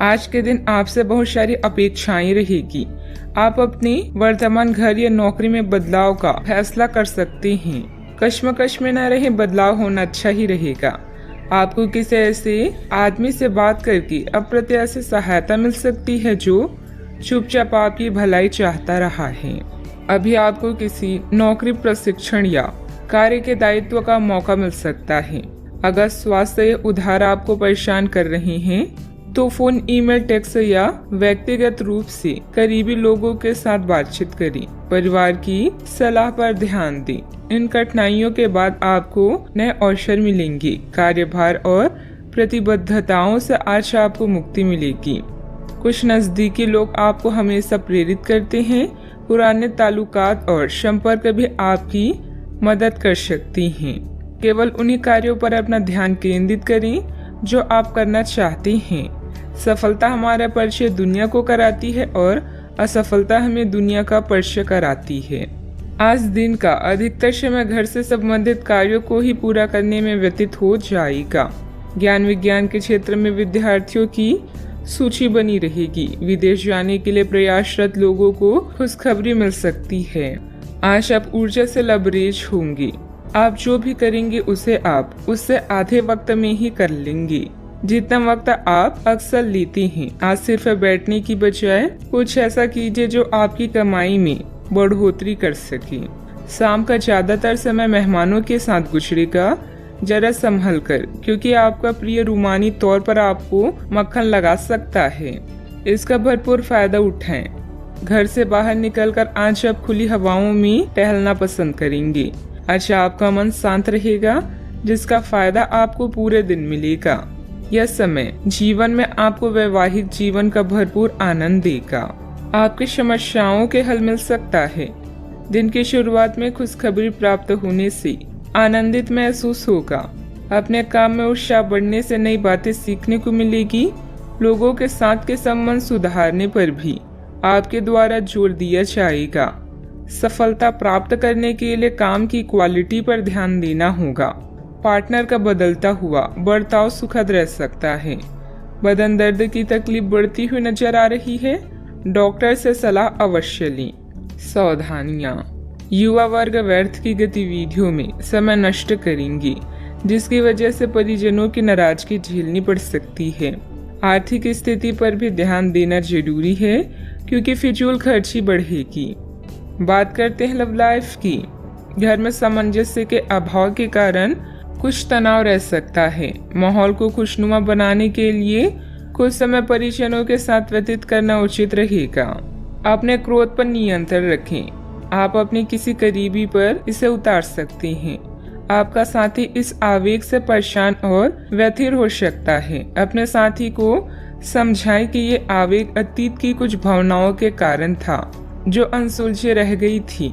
आज के दिन आपसे बहुत सारी अपेक्षाएं रहेगी। आप अपने वर्तमान घर या नौकरी में बदलाव का फैसला कर सकते हैं। कश्मकश में न रहे, बदलाव होना अच्छा ही रहेगा। आपको किसी ऐसे आदमी से बात करके अप्रत्याशित सहायता मिल सकती है जो चुपचाप आपकी भलाई चाहता रहा है। अभी आपको किसी नौकरी, प्रशिक्षण या कार्य के दायित्व का मौका मिल सकता है। अगर स्वास्थ्य या उधार आपको परेशान कर रहे हैं तो फोन, ईमेल, टेक्स्ट या व्यक्तिगत रूप से करीबी लोगों के साथ बातचीत करें। परिवार की सलाह पर ध्यान दें। इन कठिनाइयों के बाद आपको नए अवसर मिलेंगे। कार्यभार और प्रतिबद्धताओं से आज आपको मुक्ति मिलेगी। कुछ नजदीकी लोग आपको हमेशा प्रेरित करते हैं। पुराने ताल्लुकात और संपर्क भी आपकी मदद कर सकती हैं। केवल उन्हीं कार्यों पर अपना ध्यान केंद्रित करें जो आप करना चाहते हैं। सफलता हमारा परिचय दुनिया को कराती है और असफलता हमें दुनिया का परिचय कराती है। आज दिन का अधिकतर समय घर से संबंधित कार्यों को ही पूरा करने में व्यतीत हो जाएगा। ज्ञान विज्ञान के क्षेत्र में विद्यार्थियों की सूची बनी रहेगी। विदेश जाने के लिए प्रयासरत लोगों को खुशखबरी मिल सकती है। आज आप ऊर्जा से लबरेज होंगे। आप जो भी करेंगे उसे आप उससे आधे वक्त में ही कर लेंगे जितना वक्त आप अक्सर लेते हैं। आज सिर्फ बैठने की बजाय कुछ ऐसा कीजिए जो आपकी कमाई में बढ़ोतरी कर सके। शाम का ज्यादातर समय मेहमानों के साथ गुजरेगा। जरा संभल कर, क्योंकि आपका प्रिय रूमानी तौर पर आपको मक्खन लगा सकता है। इसका भरपूर फायदा उठाएं। घर से बाहर निकलकर आज आप खुली हवाओं में टहलना पसंद करेंगे। आज आपका मन शांत रहेगा, जिसका फायदा आपको पूरे दिन मिलेगा। यह समय जीवन में आपको वैवाहिक जीवन का भरपूर आनंद देगा। आपकी समस्याओं के हल मिल सकता है। दिन की शुरुआत में खुशखबरी प्राप्त होने से आनंदित महसूस होगा। अपने काम में उत्साह बढ़ने से नई बातें सीखने को मिलेगी। लोगों के साथ के संबंध सुधारने पर भी आपके द्वारा जोर दिया जाएगा। सफलता प्राप्त करने के लिए काम की क्वालिटी पर ध्यान देना होगा। पार्टनर का बदलता हुआ बर्ताव सुखद रह सकता है। बदन दर्द की तकलीफ बढ़ती हुई नजर आ रही है। डॉक्टर से सलाह अवश्य लें। सावधानियां। युवा वर्ग व्यर्थ की गतिविधियों में समय नष्ट करेंगे, जिसकी वजह से परिजनों की नाराजगी झेलनी पड़ सकती है। आर्थिक स्थिति पर भी ध्यान देना जरूरी है, क्योंकि फिजूल खर्ची बढ़ेगी। बात करते हैं लव लाइफ की। घर में सामंजस्य के अभाव के कारण कुछ तनाव रह सकता है। माहौल को खुशनुमा बनाने के लिए कुछ समय परिजनों के साथ व्यतीत करना उचित रहेगा। अपने क्रोध पर नियंत्रण रखें। आप अपने किसी करीबी पर इसे उतार सकते हैं। आपका साथी इस आवेग से परेशान और व्यथित हो सकता है। अपने साथी को समझाएं कि ये आवेग अतीत की कुछ भावनाओं के कारण था जो अनसुलझे रह गई थी।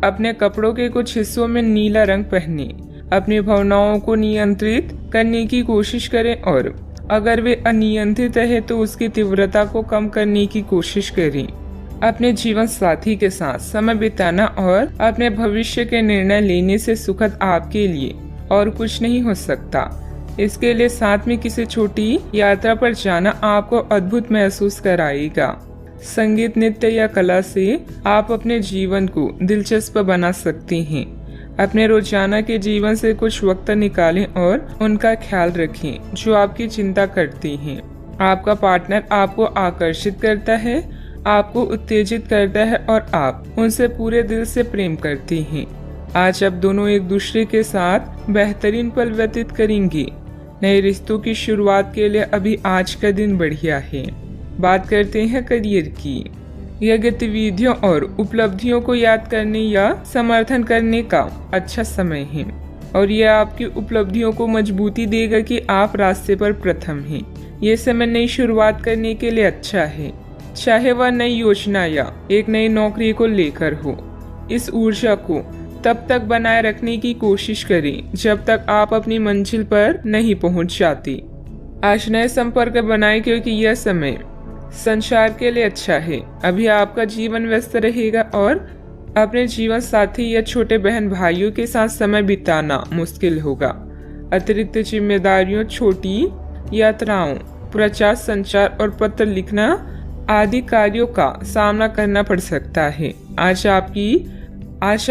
अपने कपड़ों के कुछ हिस्सों में नीला रंग पहने। अपनी भावनाओं को नियंत्रित करने की कोशिश करें और अगर वे अनियंत्रित है तो उसकी तीव्रता को कम करने की कोशिश करें। अपने जीवन साथी के साथ समय बिताना और अपने भविष्य के निर्णय लेने से सुखद आपके लिए और कुछ नहीं हो सकता। इसके लिए साथ में किसी छोटी यात्रा पर जाना आपको अद्भुत महसूस कराएगा। संगीत, नृत्य या कला से आप अपने जीवन को दिलचस्प बना सकते हैं। अपने रोजाना के जीवन से कुछ वक्त निकालें और उनका ख्याल रखें जो आपकी चिंता करती हैं। आपका पार्टनर आपको आकर्षित करता है, आपको उत्तेजित करता है और आप उनसे पूरे दिल से प्रेम करते हैं। आज आप दोनों एक दूसरे के साथ बेहतरीन पल व्यतीत करेंगे। नए रिश्तों की शुरुआत के लिए अभी आज का दिन बढ़िया है। बात करते हैं करियर की। यह गतिविधियों और उपलब्धियों को याद करने या समर्थन करने का अच्छा समय है और यह आपकी उपलब्धियों को मजबूती देगा कि आप रास्ते पर प्रथम हैं। ये समय नई शुरुआत करने के लिए अच्छा है, चाहे वह नई योजना या एक नई नौकरी को लेकर हो। इस ऊर्जा को तब तक बनाए रखने की कोशिश करें जब तक आप अपनी मंजिल पर नहीं पहुंच जाते। आज नए संपर्क बनाएं क्योंकि यह समय संसार के लिए अच्छा है। अभी आपका जीवन व्यस्त रहेगा और अपने जीवन साथी या छोटे बहन भाइयों के साथ समय बिताना मुश्किल होगा। अतिरिक्त जिम्मेदारियों, छोटी यात्राओं प्रचार, संचार और पत्र लिखना आदि कार्यों का सामना करना पड़ सकता है। आज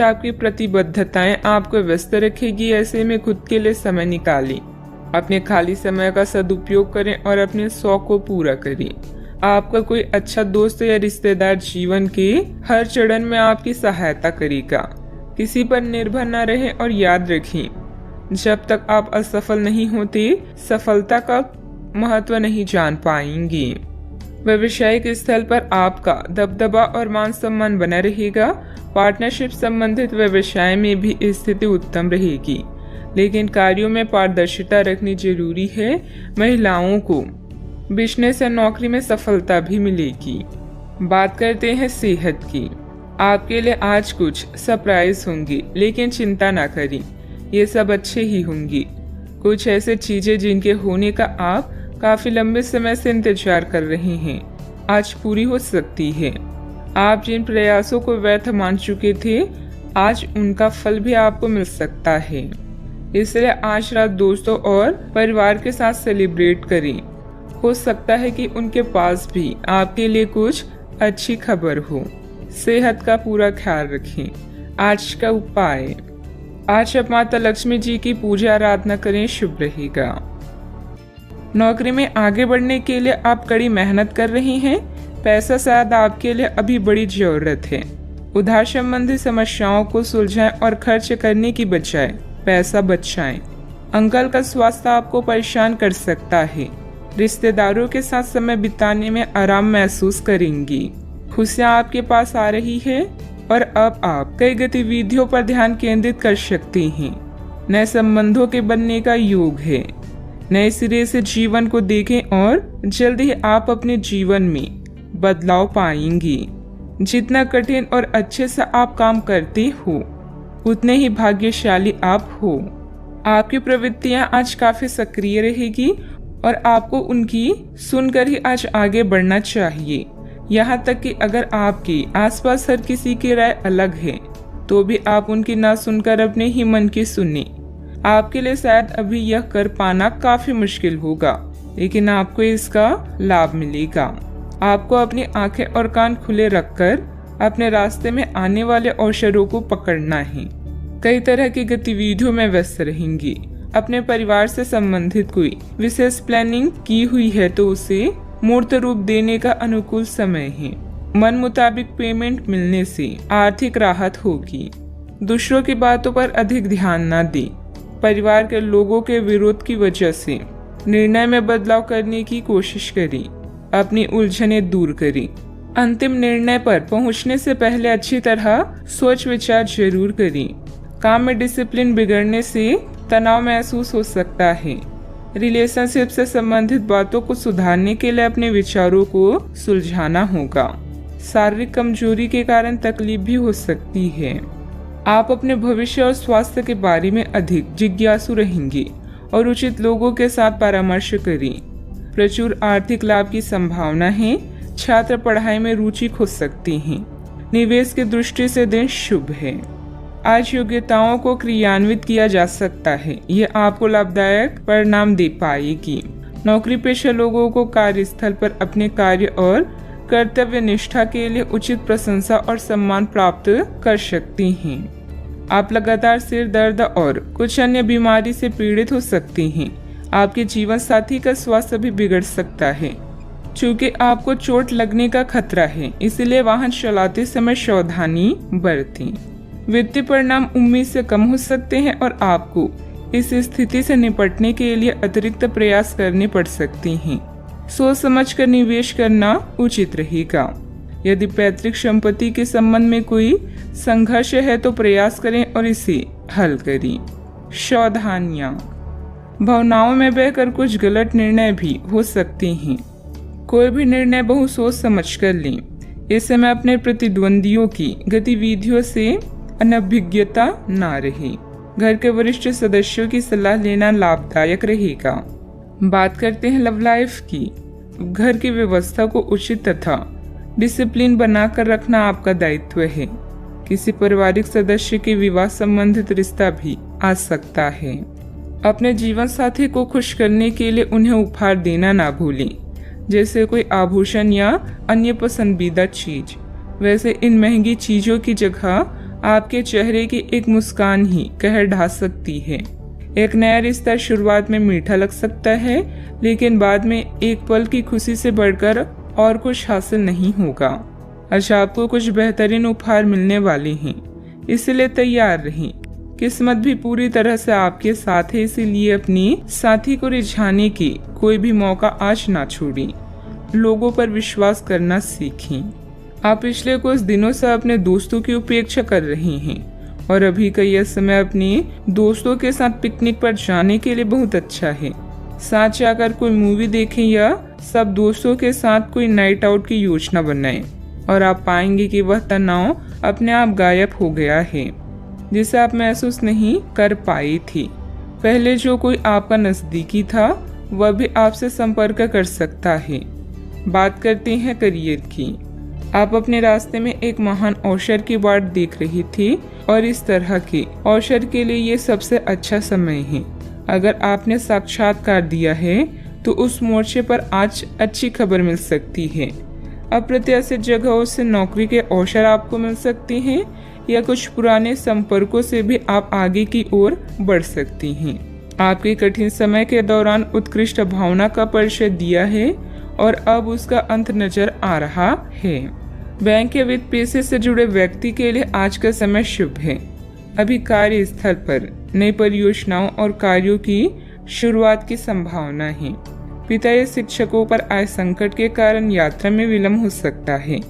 आपकी प्रतिबद्धताएं आपको व्यस्त रखेगी। ऐसे में खुद के लिए समय निकालें, अपने खाली समय का सदुपयोग करें और अपने शौक को पूरा करें। आपका कोई अच्छा दोस्त या रिश्तेदार जीवन के हर चरण में आपकी सहायता करेगा। किसी पर निर्भर न रहें और याद रखें, जब तक आप असफल नहीं होते, सफलता का महत्व नहीं जान पाएंगे। व्यवसायिक स्थल पर आपका दबदबा और मान सम्मान बना रहेगा। पार्टनरशिप संबंधित व्यवसाय में भी स्थिति उत्तम रहेगी, लेकिन कार्यों में पारदर्शिता रखनी जरूरी है। महिलाओं को बिजनेस या नौकरी में सफलता भी मिलेगी। बात करते हैं सेहत की। आपके लिए आज कुछ सरप्राइज होंगी, लेकिन चिंता ना करें, ये सब अच्छे ही होंगी। कुछ ऐसे चीजें जिनके होने का आप काफी लंबे समय से इंतजार कर रहे हैं, आज पूरी हो सकती है। आप जिन प्रयासों को व्यर्थ मान चुके थे, आज उनका फल भी आपको मिल सकता है। इसलिए आज रात दोस्तों और परिवार के साथ सेलिब्रेट करें। हो सकता है कि उनके पास भी आपके लिए कुछ अच्छी खबर हो। सेहत का पूरा ख्याल रखें। आज का उपाय, आज आप माता लक्ष्मी जी की पूजा आराधना करें, शुभ रहेगा। नौकरी में आगे बढ़ने के लिए आप कड़ी मेहनत कर रही हैं। पैसा शायद आपके लिए अभी बड़ी जरूरत है। उधार संबंधी समस्याओं को सुलझाएं और खर्च करने की बजाय पैसा बचाएं। अंकल का स्वास्थ्य आपको परेशान कर सकता है। रिश्तेदारों के साथ समय बिताने में आराम महसूस करेंगी। खुशियाँ आपके पास आ रही है और अब आप कई गतिविधियों पर ध्यान केंद्रित कर सकती हैं। नए संबंधों के बनने का योग है। नए सिरे से जीवन को देखें और जल्द ही आप अपने जीवन में बदलाव पाएंगी। जितना कठिन और अच्छे से आप काम करते हो, उतने ही भाग्यशाली आप हो। आपकी प्रवृत्तियां आज काफी सक्रिय रहेगी और आपको उनकी सुनकर ही आज आगे बढ़ना चाहिए। यहाँ तक कि अगर आपके आसपास हर किसी की राय अलग है, तो भी आप उनकी ना सुनकर अपने ही मन की सुने। आपके लिए शायद अभी यह कर पाना काफी मुश्किल होगा, लेकिन आपको इसका लाभ मिलेगा। आपको अपनी आंखें और कान खुले रखकर अपने रास्ते में आने वाले अवसरों को पकड़ना है। कई तरह की गतिविधियों में व्यस्त रहेंगी। अपने परिवार से संबंधित कोई विशेष प्लानिंग की हुई है तो उसे मूर्त रूप देने का अनुकूल समय है। मन मुताबिक पेमेंट मिलने से आर्थिक राहत होगी। दूसरों की बातों पर अधिक ध्यान न दें। परिवार के लोगों के विरोध की वजह से निर्णय में बदलाव करने की कोशिश करें। अपनी उलझनें दूर करें। अंतिम निर्णय पर पहुंचने से पहले अच्छी तरह सोच विचार जरूर करें। काम में डिसिप्लिन बिगड़ने से तनाव महसूस हो सकता है। रिलेशनशिप से संबंधित बातों को सुधारने के लिए अपने विचारों को सुलझाना होगा। शारीरिक कमजोरी के कारण तकलीफ भी हो सकती है। आप अपने भविष्य और स्वास्थ्य के बारे में अधिक जिज्ञासु रहेंगे और उचित लोगों के साथ परामर्श करें। प्रचुर आर्थिक लाभ की संभावना है। छात्र पढ़ाई में रुचि खो सकते हैं। निवेश की दृष्टि से दिन शुभ है। आज योग्यताओं को क्रियान्वित किया जा सकता है। ये आपको लाभदायक परिणाम दे पाएगी। नौकरी पेशा लोगों को कार्यस्थल पर अपने कार्य और कर्तव्य निष्ठा के लिए उचित प्रशंसा और सम्मान प्राप्त कर सकती हैं। आप लगातार सिर दर्द और कुछ अन्य बीमारी से पीड़ित हो सकती हैं। आपके जीवन साथी का स्वास्थ्य भी बिगड़ सकता है। चूँकि आपको चोट लगने का खतरा है, इसलिए वाहन चलाते समय सावधानी बरतें। वित्तीय परिणाम उम्मीद से कम हो सकते हैं और आपको इस स्थिति से निपटने के लिए अतिरिक्त प्रयास करने पड़ सकते हैं। सोच समझकर निवेश करना उचित रहेगा। यदि पैतृक संपत्ति के संबंध में कोई संघर्ष है तो प्रयास करें और इसे हल करें। सावधानियां, भावनाओं में बहकर कुछ गलत निर्णय भी हो सकते हैं। कोई भी निर्णय बहुत सोच समझ कर लें। इस समय अपने प्रतिद्वंदियों की गतिविधियों से अनभिज्ञता ना रहे। घर के वरिष्ठ सदस्यों की सलाह लेना लाभदायक रहेगा। बात करते हैं लव लाइफ की। घर की व्यवस्था को उचित तथा डिसिप्लिन बनाकर रखना आपका दायित्व है। किसी पारिवारिक सदस्य के विवाह संबंधित रिश्ता भी आ सकता है। अपने जीवन साथी को खुश करने के लिए उन्हें उपहार देना ना भूलें, जैसे कोई आभूषण या अन्य पसंदीदा चीज। वैसे इन महंगी चीजों की जगह आपके चेहरे की एक मुस्कान ही कहर ढा सकती है। एक नया रिश्ता शुरुआत में मीठा लग सकता है, लेकिन बाद में एक पल की खुशी से बढ़कर और कुछ हासिल नहीं होगा। आज आपको कुछ बेहतरीन उपहार मिलने वाले हैं, इसलिए तैयार रहें। किस्मत भी पूरी तरह से आपके साथ है, इसीलिए अपनी साथी को रिझाने की कोई भी मौका आज ना छोड़ें। लोगों पर विश्वास करना सीखें। आप पिछले कुछ दिनों से अपने दोस्तों की उपेक्षा कर रहे हैं और अभी का यह समय अपने दोस्तों के साथ पिकनिक पर जाने के लिए बहुत अच्छा है। साथ जाकर कोई मूवी देखें या सब दोस्तों के साथ कोई नाइट आउट की योजना बनाएं और आप पाएंगे कि वह तनाव अपने आप गायब हो गया है, जिसे आप महसूस नहीं कर पाई थी। पहले जो कोई आपका नजदीकी था वह भी आपसे संपर्क कर सकता है। बात करते हैं करियर की। आप अपने रास्ते में एक महान अवसर की बाट देख रही थी और इस तरह के अवसर के लिए ये सबसे अच्छा समय है। अगर आपने साक्षात्कार दिया है तो उस मोर्चे पर आज अच्छी खबर मिल सकती है। अप्रत्याशित जगहों से नौकरी के अवसर आपको मिल सकते हैं या कुछ पुराने संपर्कों से भी आप आगे की ओर बढ़ सकती हैं। आपके कठिन समय के दौरान उत्कृष्ट भावना का परिचय दिया है और अब उसका अंत नजर आ रहा है। बैंक या वित्त पेशे से जुड़े व्यक्ति के लिए आज का समय शुभ है। अभी कार्यस्थल पर नई परियोजनाओं और कार्यों की शुरुआत की संभावना है। पिता या शिक्षकों पर आए संकट के कारण यात्रा में विलंब हो सकता है।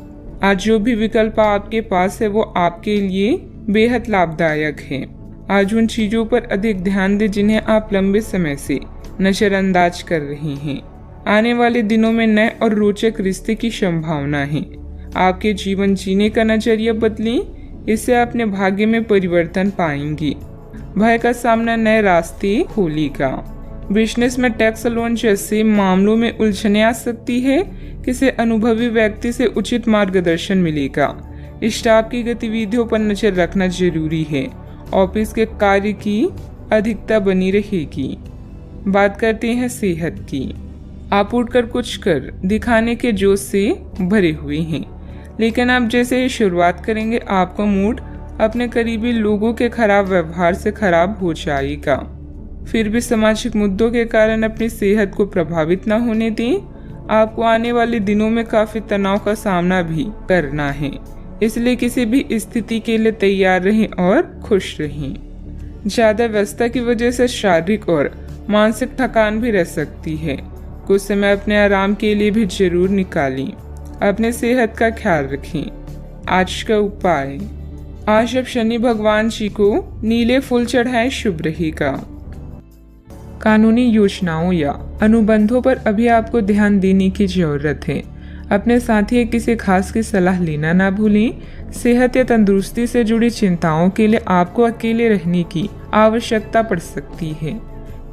आज जो भी विकल्प आपके पास है वो आपके लिए बेहद लाभदायक है। आज उन चीजों पर अधिक ध्यान दें जिन्हें आप लंबे समय से नजरअंदाज कर रहे हैं। आने वाले दिनों में नए और रोचक रिश्ते की संभावना है। आपके जीवन जीने का नजरिया बदलें, इससे अपने भाग्य में परिवर्तन पाएंगी। भय का सामना नए रास्ते खोलेगा। बिजनेस में टैक्स लोन जैसे मामलों में उलझने आ सकती है। किसी अनुभवी व्यक्ति से उचित मार्गदर्शन मिलेगा। स्टाफ की गतिविधियों पर नजर रखना जरूरी है। ऑफिस के कार्य की अधिकता बनी रहेगी। बात करते हैं सेहत की। आप उठकर कुछ कर दिखाने के जोश से भरे हुए हैं, लेकिन आप जैसे ही शुरुआत करेंगे आपका मूड अपने करीबी लोगों के खराब व्यवहार से खराब हो जाएगा। फिर भी सामाजिक मुद्दों के कारण अपनी सेहत को प्रभावित न होने दें। आपको आने वाले दिनों में काफी तनाव का सामना भी करना है, इसलिए किसी भी स्थिति के लिए तैयार रहें और खुश रहें। ज्यादा व्यस्तता की वजह से शारीरिक और मानसिक थकान भी रह सकती है। कुछ समय अपने आराम के लिए भी जरूर निकालें। अपने सेहत का ख्याल रखें। आज का उपाय, आज अब शनि भगवान जी को नीले फूल चढ़ाएं, शुभ रहेगा। कानूनी योजनाओं या अनुबंधों पर अभी आपको ध्यान देने की जरूरत है। अपने साथी या किसी खास की सलाह लेना ना भूलें। सेहत या तंदुरुस्ती से जुड़ी चिंताओं के लिए आपको अकेले रहने की आवश्यकता पड़ सकती है।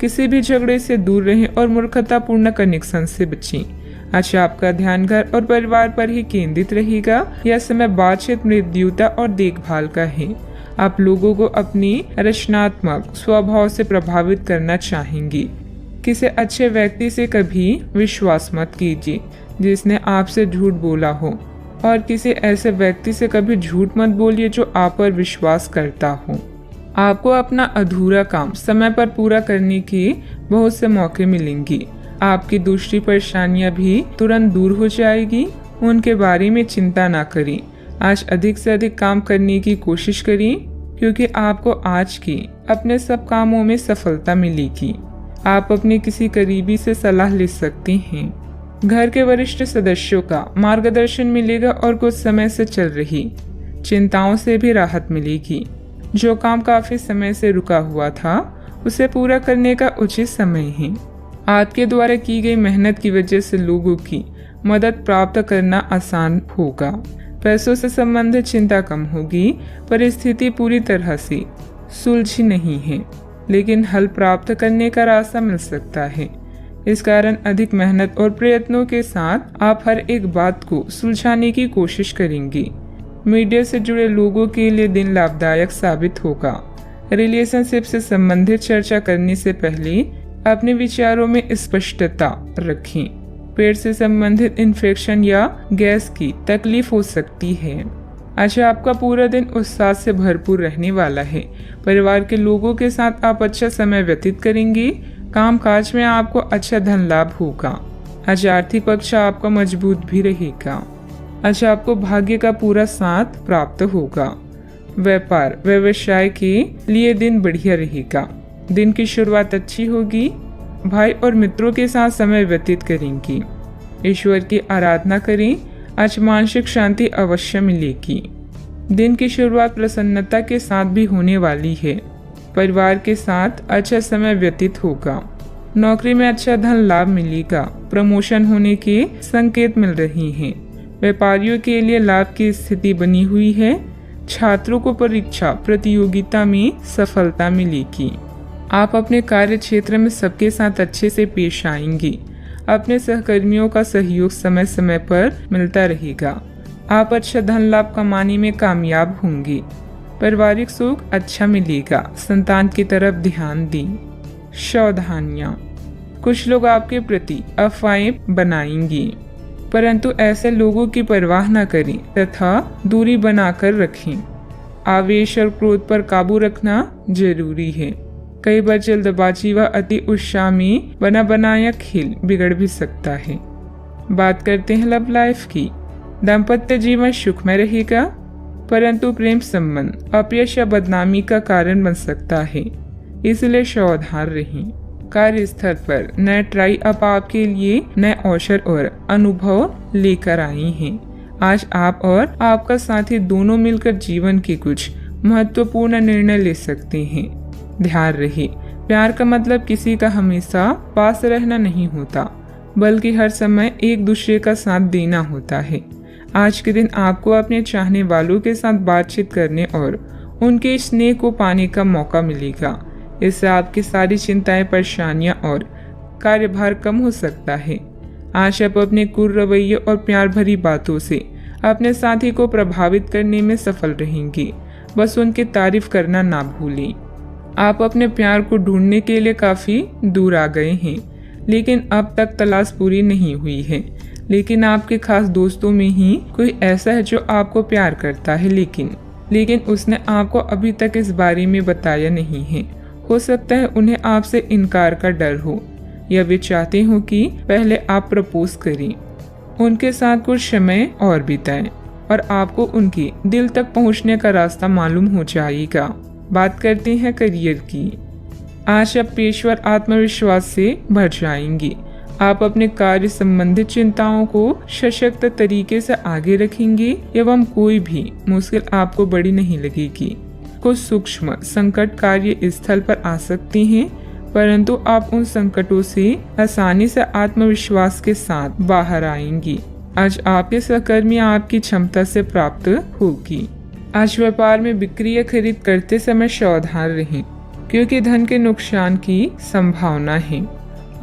किसी भी झगड़े से दूर रहें और मूर्खतापूर्ण कनेक्शन से बचें। आज आपका ध्यान घर और परिवार पर ही केंद्रित रहेगा। यह समय बातचीत, मृत्युता और देखभाल का है। आप लोगों को अपनी रचनात्मक स्वभाव से प्रभावित करना चाहेंगी। किसी अच्छे व्यक्ति से कभी विश्वास मत कीजिए जिसने आपसे झूठ बोला हो, और किसी ऐसे व्यक्ति से कभी झूठ मत बोलिए जो आप पर विश्वास करता हो। आपको अपना अधूरा काम समय पर पूरा करने के बहुत से मौके मिलेंगे। आपकी दूसरी परेशानियां भी तुरंत दूर हो जाएगी। उनके बारे में चिंता ना करें। आज अधिक से अधिक काम करने की कोशिश करें, क्योंकि आपको आज के अपने सब कामों में सफलता मिलेगी। आप अपने किसी करीबी से सलाह ले सकते हैं। घर के वरिष्ठ सदस्यों का मार्गदर्शन मिलेगा और कुछ समय से चल रही चिंताओं से भी राहत मिलेगी। जो काम काफी समय से रुका हुआ था उसे पूरा करने का उचित समय है। आपके द्वारा की गई मेहनत की वजह से लोगों की मदद प्राप्त करना आसान होगा। पैसों से संबंधित चिंता कम होगी। परिस्थिति पूरी तरह से सुलझी नहीं है, लेकिन हल प्राप्त करने का रास्ता मिल सकता है। इस कारण अधिक मेहनत और प्रयत्नों के साथ आप हर एक बात को सुलझाने की कोशिश करेंगे। मीडिया से जुड़े लोगों के लिए दिन लाभदायक साबित होगा। रिलेशनशिप से संबंधित चर्चा करने से पहले अपने विचारों में स्पष्टता रखें। पेट से संबंधित इन्फेक्शन या गैस की तकलीफ हो सकती है। अच्छा, आपका पूरा दिन उत्साह से भरपूर रहने वाला है। परिवार के लोगों के साथ आप अच्छा समय व्यतीत करेंगे। काम काज में आपको अच्छा धन लाभ होगा। आज आर्थिक पक्ष आपका मजबूत भी रहेगा। अच्छा, आपको भाग्य का पूरा साथ प्राप्त होगा। व्यापार व्यवसाय के लिए दिन बढ़िया रहेगा। दिन की शुरुआत अच्छी होगी। भाई और मित्रों के साथ समय व्यतीत करेंगी। ईश्वर की आराधना करें। आज मानसिक शांति अवश्य मिलेगी। दिन की शुरुआत प्रसन्नता के साथ भी होने वाली है। परिवार के साथ अच्छा समय व्यतीत होगा। नौकरी में अच्छा धन लाभ मिलेगा। प्रमोशन होने के संकेत मिल रहे हैं। व्यापारियों के लिए लाभ की स्थिति बनी हुई है। छात्रों को परीक्षा प्रतियोगिता में सफलता मिलेगी। आप अपने कार्य क्षेत्र में सबके साथ अच्छे से पेश आएंगे। अपने सहकर्मियों का सहयोग समय समय पर मिलता रहेगा। आप अच्छा धन लाभ कमाने में कामयाब होंगे। पारिवारिक सुख अच्छा मिलेगा। संतान की तरफ ध्यान दें। सावधानियां, कुछ लोग आपके प्रति अफवाहें बनाएंगे, परंतु ऐसे लोगों की परवाह न करें तथा दूरी बनाकर रखें। आवेश और क्रोध पर काबू रखना जरूरी है। कई बार जल्दबाजी व अति उत्साह में बना बनाया खेल बिगड़ भी सकता है। बात करते हैं लव लाइफ की। दाम्पत्य जीवन सुखमय रहेगा, परंतु प्रेम संबंध अपयश या बदनामी का कारण बन सकता है, इसलिए सावधान रहें। कार्यस्थल पर नए ट्राई अप आपके लिए नए अवसर और अनुभव लेकर आई हैं। आज आप और आपका साथी दोनों मिलकर जीवन के कुछ महत्वपूर्ण निर्णय ले सकते हैं। ध्यान रहे, प्यार का मतलब किसी का हमेशा पास रहना नहीं होता, बल्कि हर समय एक दूसरे का साथ देना होता है। आज के दिन आपको अपने चाहने वालों के साथ बातचीत करने और उनके स्नेह को पाने का मौका मिलेगा। इससे आपकी सारी चिंताएं, परेशानियां और कार्यभार कम हो सकता है। आज आप अपने कुल रवैये और प्यार भरी बातों से अपने साथी को प्रभावित करने में सफल रहेंगे। बस उनकी तारीफ करना ना भूलें। आप अपने प्यार को ढूंढने के लिए काफी दूर आ गए हैं, लेकिन अब तक तलाश पूरी नहीं हुई है। लेकिन आपके खास दोस्तों में ही कोई ऐसा है जो आपको प्यार करता है, लेकिन उसने आपको अभी तक इस बारे में बताया नहीं है। हो सकता है उन्हें आपसे इनकार का डर हो, या वे चाहते हो कि पहले आप प्रपोज करें। उनके साथ कुछ समय और बिताएं और आपको उनके दिल तक पहुंचने का रास्ता मालूम हो जाएगा। बात करते हैं करियर की। आज आप पेशेवर आत्मविश्वास से भर जाएंगे। आप अपने कार्य संबंधित चिंताओं को सशक्त तरीके से आगे रखेंगे एवं कोई भी मुश्किल आपको बड़ी नहीं लगेगी। कुछ सूक्ष्म संकट कार्य स्थल पर आ सकते हैं, परंतु आप उन संकटों से आसानी से आत्मविश्वास के साथ बाहर आएंगी। आज आपके सहकर्मी आपकी क्षमता से प्राप्त होगी। आज व्यापार में बिक्री या खरीद करते समय सावधान रहें, क्योंकि धन के नुकसान की संभावना है।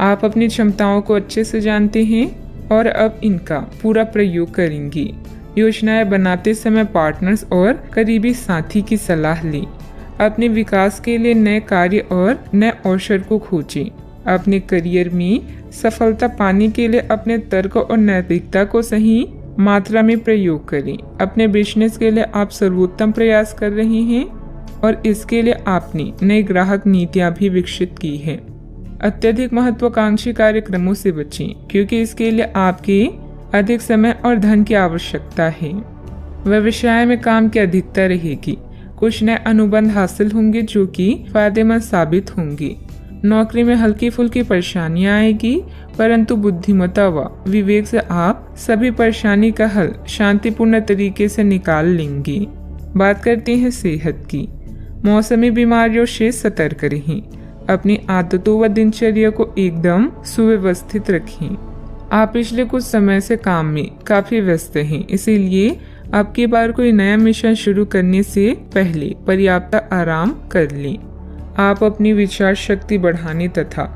आप अपनी क्षमताओं को अच्छे से जानते हैं और अब इनका पूरा प्रयोग करेंगे। योजनाएं बनाते समय पार्टनर्स और करीबी साथी की सलाह लें। अपने विकास के लिए नए कार्य और नए अवसर को खोजें। अपने करियर में सफलता पाने के लिए अपने तर्क और नैतिकता को सही मात्रा में प्रयोग करें। अपने बिजनेस के लिए आप सर्वोत्तम प्रयास कर रहे हैं और इसके लिए आपने नई ग्राहक नीतियां भी विकसित की है। अत्यधिक महत्वाकांक्षी कार्यक्रमों से बचें, क्योंकि इसके लिए आपके अधिक समय और धन की आवश्यकता है। व्यवसाय में काम की अधिकता रहेगी। कुछ नए अनुबंध हासिल होंगे जो कि फायदेमंद साबित होंगे। नौकरी में हल्की फुल्की परेशानियां आएगी, परंतु बुद्धिमत्ता व विवेक से आप सभी परेशानी का हल शांतिपूर्ण तरीके से निकाल लेंगे। बात करते हैं सेहत की। मौसमी बीमारियों से सतर्क रहें। अपनी आदतों व दिनचर्या को एकदम सुव्यवस्थित रखें। आप पिछले कुछ समय से काम में काफी व्यस्त हैं, इसीलिए अब की बार कोई नया मिशन शुरू करने से पहले पर्याप्त आराम कर लें। आप अपनी विचार शक्ति बढ़ाने तथा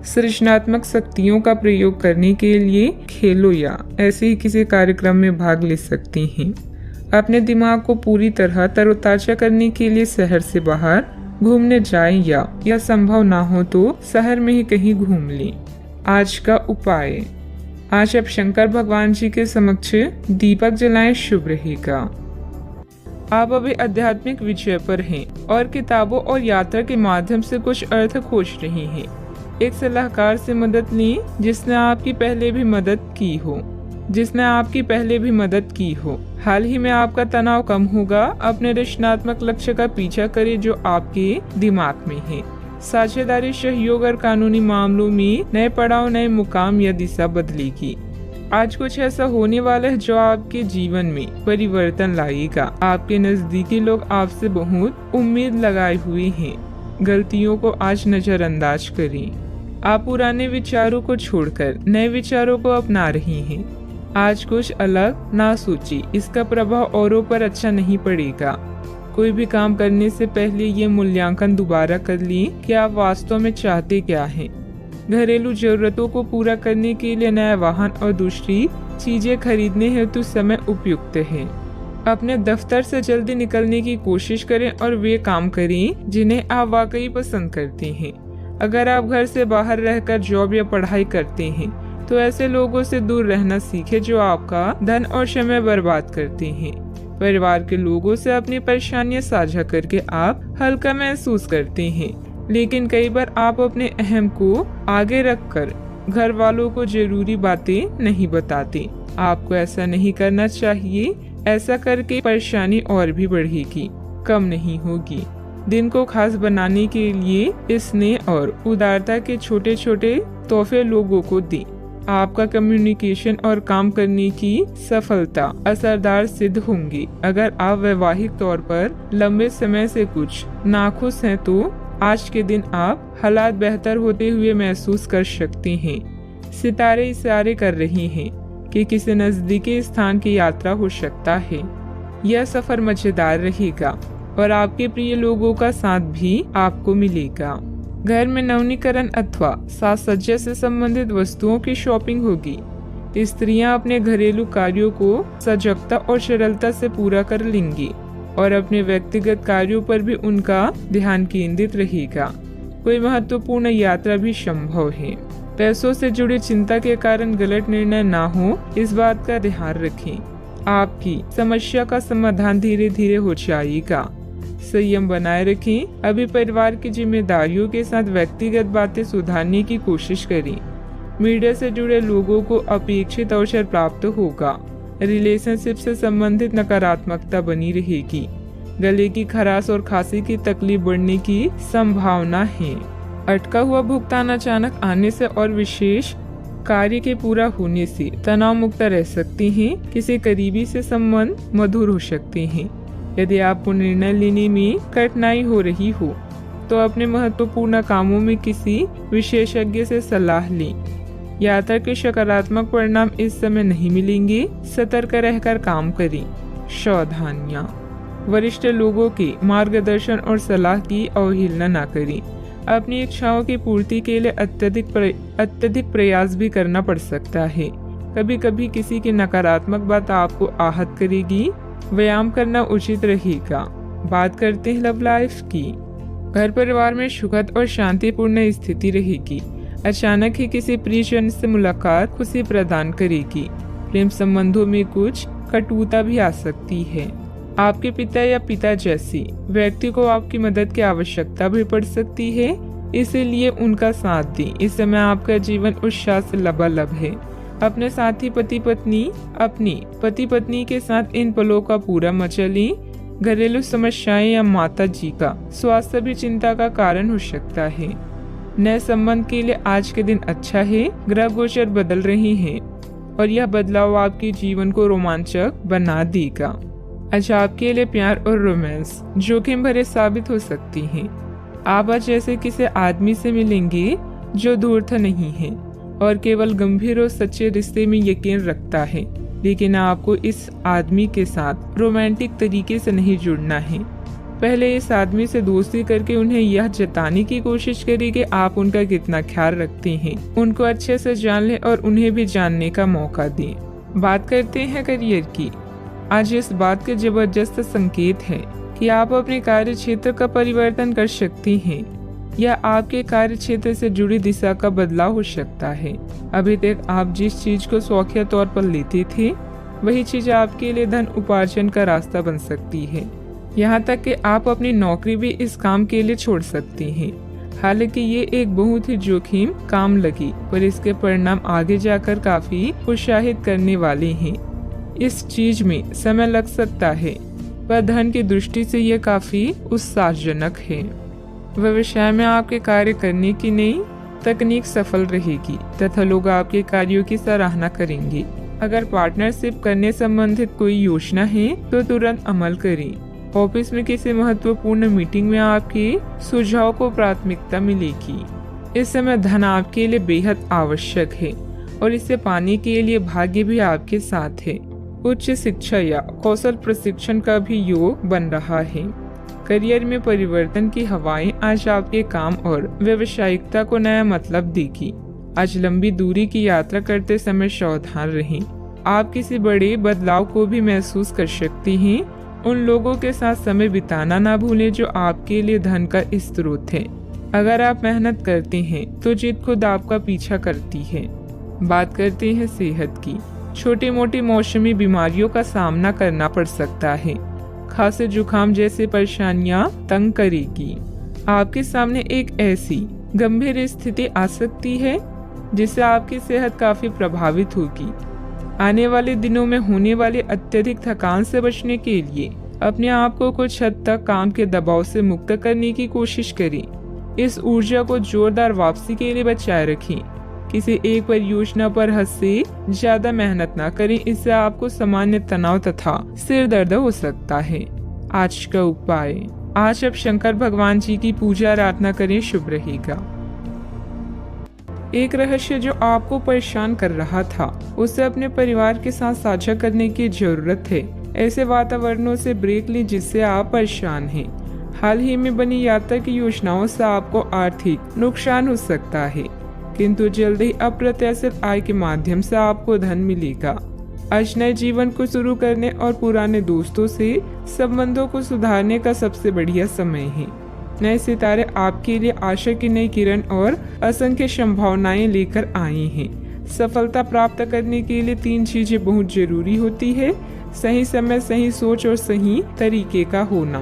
सृजनात्मक शक्तियों का प्रयोग करने के लिए खेलों या ऐसे ही किसी कार्यक्रम में भाग ले सकते हैं। अपने दिमाग को पूरी तरह तरोताजा करने के लिए शहर से बाहर घूमने जाएं या संभव ना हो तो शहर में ही कहीं घूम लें। आज का उपाय, आज आप शंकर भगवान जी के समक्ष दीपक जलाएं, शुभ रहेगा। आप अभी आध्यात्मिक विषय पर हैं और किताबों और यात्रा के माध्यम से कुछ अर्थ खोज रहे हैं। एक सलाहकार से मदद लें जिसने आपकी पहले भी मदद की हो। हाल ही में आपका तनाव कम होगा। अपने रचनात्मक लक्ष्य का पीछा करें जो आपके दिमाग में है। साझेदारी, सहयोग और कानूनी मामलों में नए पड़ाव, नए मुकाम या दिशा बदलेगी। आज कुछ ऐसा होने वाला है जो आपके जीवन में परिवर्तन लाएगा। आपके नजदीकी लोग आपसे बहुत उम्मीद लगाए हुए हैं। गलतियों को आज नजरअंदाज करें। आप पुराने विचारों को छोड़कर नए विचारों को अपना रही हैं। आज कुछ अलग ना सोचिए, इसका प्रभाव औरों पर अच्छा नहीं पड़ेगा। कोई भी काम करने से पहले ये मूल्यांकन दोबारा कर लें कि आप वास्तव में चाहते क्या हैं। घरेलू जरूरतों को पूरा करने के लिए नया वाहन और दूसरी चीजें खरीदने हेतु समय उपयुक्त है। अपने दफ्तर से जल्दी निकलने की कोशिश करें और वे काम करें जिन्हें आप वाकई पसंद करते हैं। अगर आप घर से बाहर रहकर जॉब या पढ़ाई करते हैं तो ऐसे लोगों से दूर रहना सीखें जो आपका धन और समय बर्बाद करते हैं। परिवार के लोगों से अपनी परेशानियां साझा करके आप हल्का महसूस करते हैं, लेकिन कई बार आप अपने अहम को आगे रखकर घर वालों को जरूरी बातें नहीं बताते। आपको ऐसा नहीं करना चाहिए। ऐसा करके परेशानी और भी बढ़ेगी, कम नहीं होगी। दिन को खास बनाने के लिए स्नेह और उदारता के छोटे छोटे तोहफे लोगों को दें। आपका कम्युनिकेशन और काम करने की सफलता असरदार सिद्ध होंगी। अगर आप वैवाहिक तौर पर लंबे समय से कुछ नाखुश हैं तो आज के दिन आप हालात बेहतर होते हुए महसूस कर सकते हैं। सितारे इशारे कर रहे हैं कि किसी नजदीकी स्थान की यात्रा हो सकता है। यह सफर मजेदार रहेगा और आपके प्रिय लोगों का साथ भी आपको मिलेगा। घर में नवीनीकरण अथवा साज सज्जा से संबंधित वस्तुओं की शॉपिंग होगी। स्त्रियां अपने घरेलू कार्यों को सजगता और सरलता से पूरा कर लेंगी और अपने व्यक्तिगत कार्यों पर भी उनका ध्यान केंद्रित रहेगा। कोई महत्वपूर्ण यात्रा भी संभव है। पैसों से जुड़ी चिंता के कारण गलत निर्णय ना हो, इस बात का ध्यान रखें। आपकी समस्या का समाधान धीरे धीरे हो जाएगा। संयम बनाए रखें। अभी परिवार की जिम्मेदारियों के साथ व्यक्तिगत बातें सुधारने की कोशिश करें। मीडिया से जुड़े लोगों को अपेक्षित अवसर प्राप्त होगा। रिलेशनशिप से संबंधित नकारात्मकता बनी रहेगी। गले की खराश और खांसी की तकलीफ बढ़ने की संभावना है। अटका हुआ भुगतान अचानक आने से और विशेष कार्य के पूरा होने से तनाव मुक्त रह सकते हैं। किसी करीबी से संबंध मधुर हो सकते हैं। यदि आपको निर्णय लेने में कठिनाई हो रही हो तो अपने महत्वपूर्ण कामों में किसी विशेषज्ञ से सलाह लें। यात्रा के सकारात्मक परिणाम इस समय नहीं मिलेंगे। सतर्क रहकर काम करें। सावधानियां, वरिष्ठ लोगों के मार्गदर्शन और सलाह की अवहेलना न करें। अपनी इच्छाओं की पूर्ति के लिए अत्यधिक प्रयास भी करना पड़ सकता है। कभी कभी किसी की नकारात्मक बात आपको आहत करेगी। व्यायाम करना उचित रहेगा। बात करते हैं लव लाइफ की। घर परिवार में सुखद और शांतिपूर्ण स्थिति रहेगी। अचानक ही किसी प्रियजन से मुलाकात खुशी प्रदान करेगी। प्रेम संबंधों में कुछ कटुता भी आ सकती है। आपके पिता या पिता जैसी व्यक्ति को आपकी मदद की आवश्यकता भी पड़ सकती है, इसीलिए उनका साथ दें। इस समय आपका जीवन उत्साह से लबालब है। अपने साथी पति पत्नी के साथ इन पलों का पूरा मजा लें। घरेलू समस्याएं या माता जी का स्वास्थ्य भी चिंता का कारण हो सकता है। नए संबंध के लिए आज के दिन अच्छा है। ग्रह गोचर बदल रहे हैं और यह बदलाव आपके जीवन को रोमांचक बना देगा। आज आपके लिए प्यार और रोमांस जोखिम भरे साबित हो सकती हैं। आप आज ऐसे किसी आदमी से मिलेंगे जो धूर्त नहीं है और केवल गंभीर और सच्चे रिश्ते में यकीन रखता है, लेकिन आपको इस आदमी के साथ रोमांटिक तरीके से नहीं जुड़ना है। पहले इस आदमी से दोस्ती करके उन्हें यह जताने की कोशिश करें कि आप उनका कितना ख्याल रखते हैं। उनको अच्छे से जान लें और उन्हें भी जानने का मौका दें। बात करते हैं करियर की। आज इस बात के जबरदस्त संकेत है कि आप अपने कार्य क्षेत्र का परिवर्तन कर सकती हैं या आपके कार्य क्षेत्र से जुड़ी दिशा का बदलाव हो सकता है। अभी तक आप जिस चीज को शौकिया तौर पर लेते थे वही चीज आपके लिए धन उपार्जन का रास्ता बन सकती है। यहाँ तक कि आप अपनी नौकरी भी इस काम के लिए छोड़ सकती हैं। हालांकि ये एक बहुत ही जोखिम काम लगी, पर इसके परिणाम आगे जाकर काफी उत्साहित करने वाले हैं। इस चीज में समय लग सकता है, पर धन की दृष्टि से यह काफी उत्साहजनक है। व्यवसाय में आपके कार्य करने की नई तकनीक सफल रहेगी तथा लोग आपके कार्यों की सराहना करेंगे। अगर पार्टनरशिप करने संबंधित कोई योजना है तो तुरंत अमल करें। ऑफिस में किसी महत्वपूर्ण मीटिंग में आपके सुझाव को प्राथमिकता मिलेगी। इस समय धन आपके लिए बेहद आवश्यक है और इसे पाने के लिए भाग्य भी आपके साथ है। उच्च शिक्षा या कौशल प्रशिक्षण का भी योग बन रहा है। करियर में परिवर्तन की हवाएं आज आपके काम और व्यावसायिकता को नया मतलब देगी। आज लंबी दूरी की यात्रा करते समय सावधान रहें। आप किसी बड़े बदलाव को भी महसूस कर सकती हैं। उन लोगों के साथ समय बिताना ना भूलें जो आपके लिए धन का स्रोत है। अगर आप मेहनत करते हैं तो जीत खुद आपका पीछा करती है। बात करते हैं सेहत की। छोटी मोटी मौसमी बीमारियों का सामना करना पड़ सकता है। खांसी जुकाम जैसी परेशानियां तंग करेगी। आपके सामने एक ऐसी गंभीर स्थिति आ सकती है जिससे आपकी सेहत काफी प्रभावित होगी। आने वाले दिनों में होने वाली अत्यधिक थकान से बचने के लिए अपने आप को कुछ हद तक काम के दबाव से मुक्त करने की कोशिश करें। इस ऊर्जा को जोरदार वापसी के लिए बचाए रखें। किसी एक परियोजना पर हद से ज्यादा मेहनत ना करें, इससे आपको सामान्य तनाव तथा सिर दर्द हो सकता है। आज का उपाय, आज आप शंकर भगवान जी की पूजा आराधना करें, शुभ रहेगा। एक रहस्य जो आपको परेशान कर रहा था उसे अपने परिवार के साथ साझा करने की जरूरत है। ऐसे वातावरणों से ब्रेक लें जिससे आप परेशान हैं। हाल ही में बनी यात्रा की योजनाओं से आपको आर्थिक नुकसान हो सकता है, किंतु जल्द ही अप्रत्याशित आय के माध्यम से आपको धन मिलेगा। आज नए जीवन को शुरू करने और पुराने दोस्तों से संबंधों को सुधारने का सबसे बढ़िया समय है। नए सितारे आपके लिए आशा की नई किरण और असंख्य संभावनाएं लेकर आए हैं। सफलता प्राप्त करने के लिए 3 चीजें बहुत जरूरी होती है: सही समय, सही सोच और सही तरीके का होना।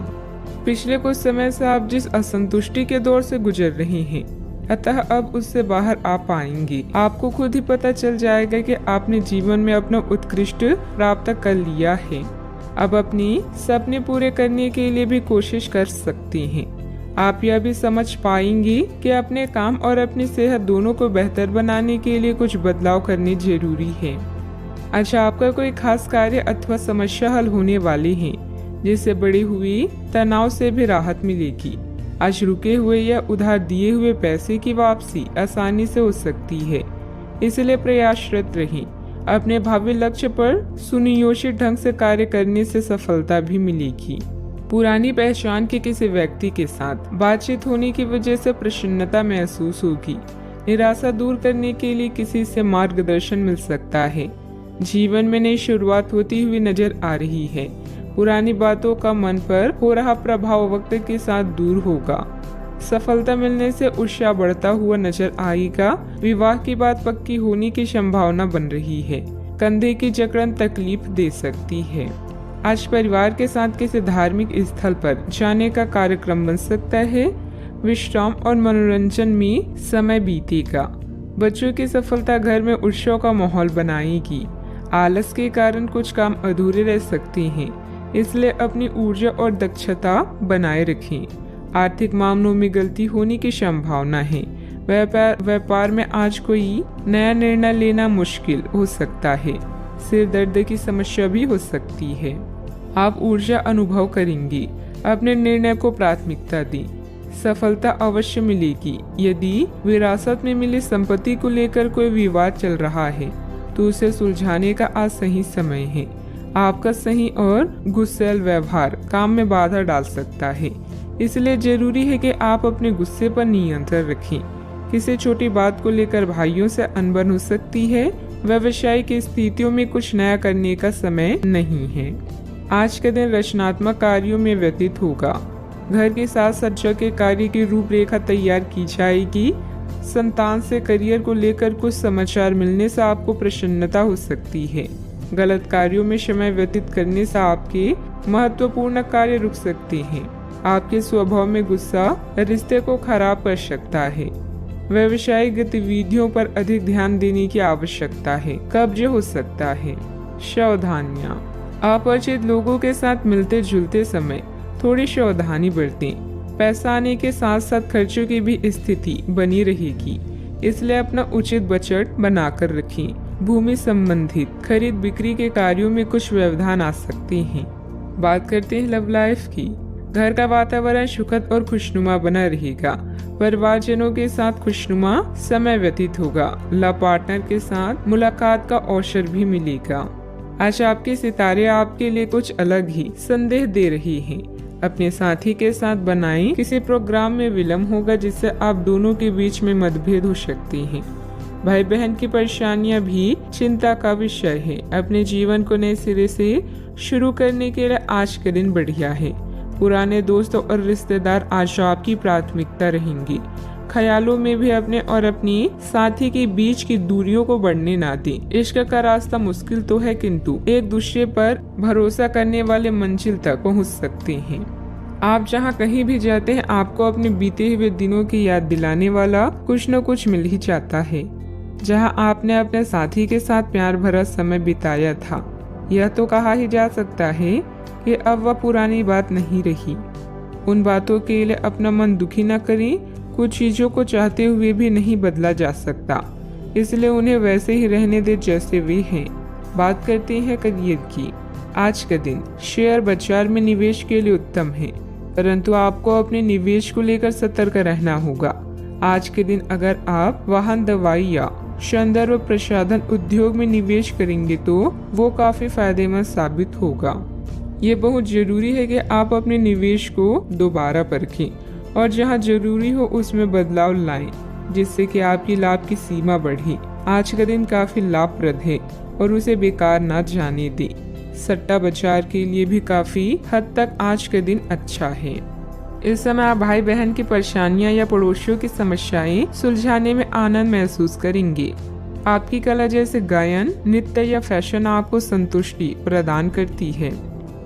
पिछले कुछ समय से आप जिस असंतुष्टि के दौर से गुजर रहे हैं, अतः अब उससे बाहर आ पाएंगे। आपको खुद ही पता चल जाएगा कि आपने जीवन में अपना उत्कृष्ट प्राप्त कर लिया है। अब अपनी सपने पूरे करने के लिए भी कोशिश कर सकते हैं। आप यह भी समझ पाएंगे कि अपने काम और अपनी सेहत दोनों को बेहतर बनाने के लिए कुछ बदलाव करने जरूरी है। अच्छा, आपका कोई खास कार्य अथवा समस्या हल होने वाली है जिससे बढ़ी हुई तनाव से भी राहत मिलेगी। आज रुके हुए या उधार दिए हुए पैसे की वापसी आसानी से हो सकती है, इसलिए प्रयासरत रहें। अपने भावी लक्ष्य पर सुनियोजित ढंग से कार्य करने से सफलता भी मिलेगी। पुरानी पहचान के किसी व्यक्ति के साथ बातचीत होने की वजह से प्रसन्नता महसूस होगी। निराशा दूर करने के लिए किसी से मार्गदर्शन मिल सकता है। जीवन में नई शुरुआत होती हुई नजर आ रही है। पुरानी बातों का मन पर हो रहा प्रभाव वक्त के साथ दूर होगा। सफलता मिलने से उत्साह बढ़ता हुआ नजर आएगा। विवाह की बात पक्की होने की संभावना बन रही है। कंधे की जकड़न तकलीफ दे सकती है। आज परिवार के साथ किसी धार्मिक स्थल पर जाने का कार्यक्रम बन सकता है। विश्राम और मनोरंजन में समय बीतेगा। बच्चों की सफलता घर में उत्सव का माहौल बनाएगी। आलस के कारण कुछ काम अधूरे रह सकते हैं, इसलिए अपनी ऊर्जा और दक्षता बनाए रखें। आर्थिक मामलों में गलती होने की संभावना है। व्यापार में आज कोई नया निर्णय लेना मुश्किल हो सकता है। सिर दर्द की समस्या भी हो सकती है। आप ऊर्जा अनुभव करेंगे। अपने निर्णय को प्राथमिकता दें। सफलता अवश्य मिलेगी। यदि विरासत में मिली संपत्ति को लेकर कोई विवाद चल रहा है तो उसे सुलझाने का आज सही समय है। आपका सही और गुस्सैल व्यवहार काम में बाधा डाल सकता है, इसलिए जरूरी है कि आप अपने गुस्से पर नियंत्रण रखें। किसी छोटी बात को लेकर भाइयों से अनबन हो सकती है। व्यवसायिक स्थितियों में कुछ नया करने का समय नहीं है। आज का दिन रचनात्मक कार्यों में व्यतीत होगा। घर के साथ सज्जा के कार्य की रूपरेखा तैयार की जाएगी। संतान से करियर को लेकर कुछ समाचार मिलने से आपको प्रसन्नता हो सकती है। गलत कार्यों में समय व्यतीत करने से आपके महत्वपूर्ण कार्य रुक सकते हैं। आपके स्वभाव में गुस्सा रिश्ते को खराब कर सकता है। व्यवसायिक गतिविधियों पर अधिक ध्यान देने की आवश्यकता है। कब्ज हो सकता है। सावधानियां, अपरिचित लोगों के साथ मिलते जुलते समय थोड़ी सावधानी बरतें। पैसा आने के साथ साथ खर्चों की भी स्थिति बनी रहेगी, इसलिए अपना उचित बजट बनाकर रखें। भूमि संबंधित खरीद बिक्री के कार्यों में कुछ व्यवधान आ सकते हैं। बात करते हैं लव लाइफ की। घर का वातावरण सुखद और खुशनुमा बना रहेगा। परिवारजनों के साथ खुशनुमा समय व्यतीत होगा। लव पार्टनर के साथ मुलाकात का अवसर भी मिलेगा। आज आपके सितारे आपके लिए कुछ अलग ही संदेश दे रही हैं। अपने साथी के साथ बनाएं। किसी प्रोग्राम में विलम्ब होगा जिससे आप दोनों के बीच में मतभेद हो सकते हैं। भाई बहन की परेशानियां भी चिंता का विषय है। अपने जीवन को नए सिरे से शुरू करने के लिए आज का दिन बढ़िया है। पुराने दोस्तों और रिश्तेदार आज आपकी प्राथमिकता रहेंगी। ख्यालों में भी अपने और अपनी साथी के बीच की दूरियों को बढ़ने ना दें। इश्क का रास्ता मुश्किल तो है, किंतु एक दूसरे पर भरोसा करने वाले मंजिल तक पहुंच सकते हैं। आप जहां कहीं भी जाते हैं, आपको अपने बीते हुए दिनों की याद दिलाने वाला कुछ न कुछ मिल ही जाता है। जहां आपने अपने साथी के साथ प्यार भरा समय बिताया था, यह तो कहा ही जा सकता है कि अब वह पुरानी बात नहीं रही। उन बातों के लिए अपना मन दुखी न करें। कुछ चीजों को चाहते हुए भी नहीं बदला जा सकता, इसलिए उन्हें वैसे ही रहने दे जैसे वे हैं। बात करते हैं करियर की। आज का दिन शेयर बाजार में निवेश के लिए उत्तम है, परंतु आपको अपने निवेश को लेकर सतर्क रहना होगा। आज के दिन अगर आप वाहन, दवाई या सौंदर्य प्रसाधन उद्योग में निवेश करेंगे तो वो काफी फायदेमंद साबित होगा। ये बहुत जरूरी है कि आप अपने निवेश को दोबारा परखें और जहां जरूरी हो उसमें बदलाव लाएं, जिससे कि आपकी लाभ की सीमा बढ़े। आज का दिन काफी लाभप्रद है और उसे बेकार ना जाने दें। सट्टा बाजार के लिए भी काफी हद तक आज का दिन अच्छा है। इस समय आप भाई बहन की परेशानियां या पड़ोसियों की समस्याएं सुलझाने में आनंद महसूस करेंगे। आपकी कला जैसे गायन, नृत्य या फैशन आपको संतुष्टि प्रदान करती है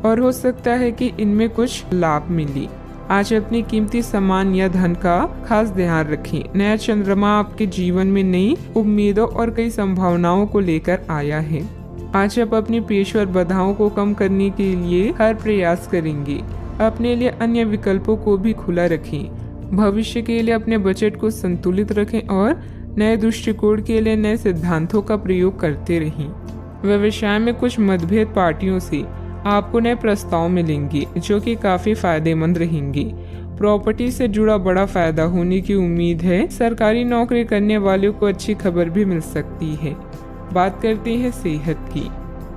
और हो सकता है कि इनमें कुछ लाभ मिले। आज अपनी कीमती सामान या धन का खास ध्यान रखें। नया चंद्रमा आपके जीवन में नई उम्मीदों और कई संभावनाओं को लेकर आया है। आज आप अपनी पेशेवर बाधाओं को कम करने के लिए हर प्रयास करेंगे। अपने लिए अन्य विकल्पों को भी खुला रखें। भविष्य के लिए अपने बजट को संतुलित रखें और नए दृष्टिकोण के लिए नए सिद्धांतों का प्रयोग करते रहें। व्यवसाय में कुछ मतभेद पार्टियों से आपको नए प्रस्ताव मिलेंगे जो कि काफी फायदेमंद रहेंगे। प्रॉपर्टी से जुड़ा बड़ा फायदा होने की उम्मीद है। सरकारी नौकरी करने वालों को अच्छी खबर भी मिल सकती है। बात करते हैं सेहत की।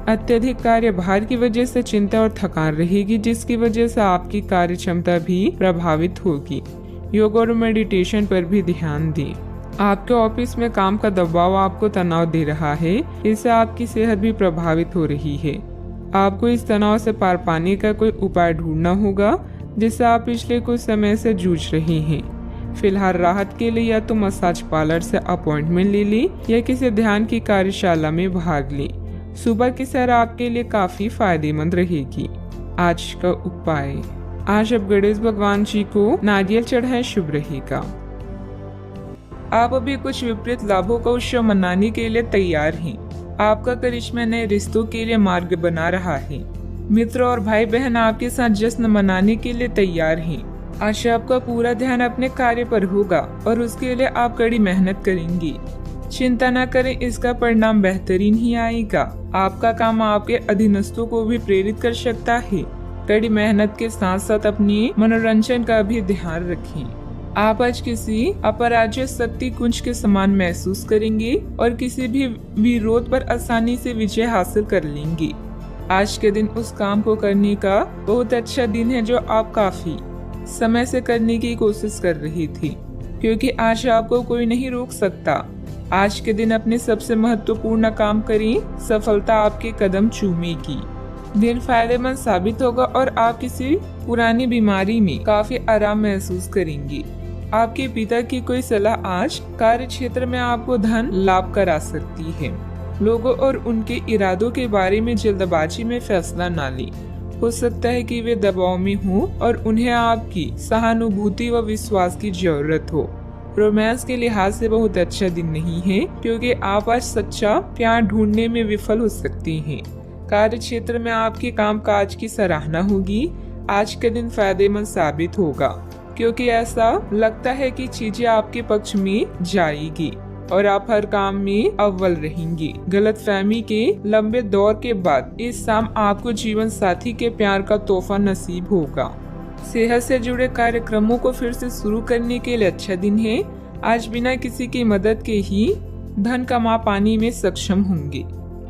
अत्यधिक कार्यभार की वजह से चिंता और थकान रहेगी, जिसकी वजह से आपकी कार्य क्षमता भी प्रभावित होगी। योग और मेडिटेशन पर भी ध्यान दें। आपके ऑफिस में काम का दबाव आपको तनाव दे रहा है, इससे आपकी सेहत भी प्रभावित हो रही है। आपको इस तनाव से पार पाने का कोई उपाय ढूंढना होगा जिससे आप पिछले कुछ समय से जूझ रहे हैं। फिलहाल राहत के लिए या तो मसाज पार्लर से अपॉइंटमेंट ले लें या किसी ध्यान की कार्यशाला में भाग लें। सुबह की सैर आपके लिए काफी फायदेमंद रहेगी। आज का उपाय, आज आप गणेश भगवान जी को नारियल चढ़ाएं, शुभ रहेगा। आप अभी कुछ विपरीत लाभों का उत्सव मनाने के लिए तैयार हैं। आपका करिश्मा नए रिश्तों के लिए मार्ग बना रहा है। मित्र और भाई बहन आपके साथ जश्न मनाने के लिए तैयार हैं। आज आपका पूरा ध्यान अपने कार्य पर होगा और उसके लिए आप कड़ी मेहनत करेंगे। चिंता न करें, इसका परिणाम बेहतरीन ही आएगा। आपका काम आपके अधीनस्थों को भी प्रेरित कर सकता है। कड़ी मेहनत के साथ साथ अपनी मनोरंजन का भी ध्यान रखें। आप आज किसी अपराज्य शक्ति कुंज के समान महसूस करेंगे और किसी भी विरोध पर आसानी से विजय हासिल कर लेंगे। आज के दिन उस काम को करने का बहुत अच्छा दिन है जो आप काफी समय से करने की कोशिश कर रही थी, क्योंकि आज आपको कोई नहीं रोक सकता। आज के दिन अपने सबसे महत्वपूर्ण काम करें, सफलता आपके कदम चूमेगी। दिन फायदेमंद साबित होगा और आप किसी पुरानी बीमारी में काफी आराम महसूस करेंगे। आपके पिता की कोई सलाह आज कार्य क्षेत्र में आपको धन लाभ करा सकती है। लोगों और उनके इरादों के बारे में जल्दबाजी में फैसला न लें। हो सकता है कि वे दबाव में हों और उन्हें आपकी सहानुभूति व विश्वास की जरूरत हो। रोमांस के लिहाज से बहुत अच्छा दिन नहीं है, क्योंकि आप आज सच्चा प्यार ढूंढने में विफल हो सकते हैं। कार्य क्षेत्र में आपके कामकाज की सराहना होगी। आज का दिन फायदेमंद साबित होगा, क्योंकि ऐसा लगता है कि चीजें आपके पक्ष में जाएगी और आप हर काम में अव्वल रहेंगे। गलतफहमी के लंबे दौर के बाद इस शाम आपको जीवन साथी के प्यार का तोहफा नसीब होगा। सेहत से जुड़े कार्यक्रमों को फिर से शुरू करने के लिए अच्छा दिन है। आज बिना किसी की मदद के ही धन कमा पाने में सक्षम होंगे।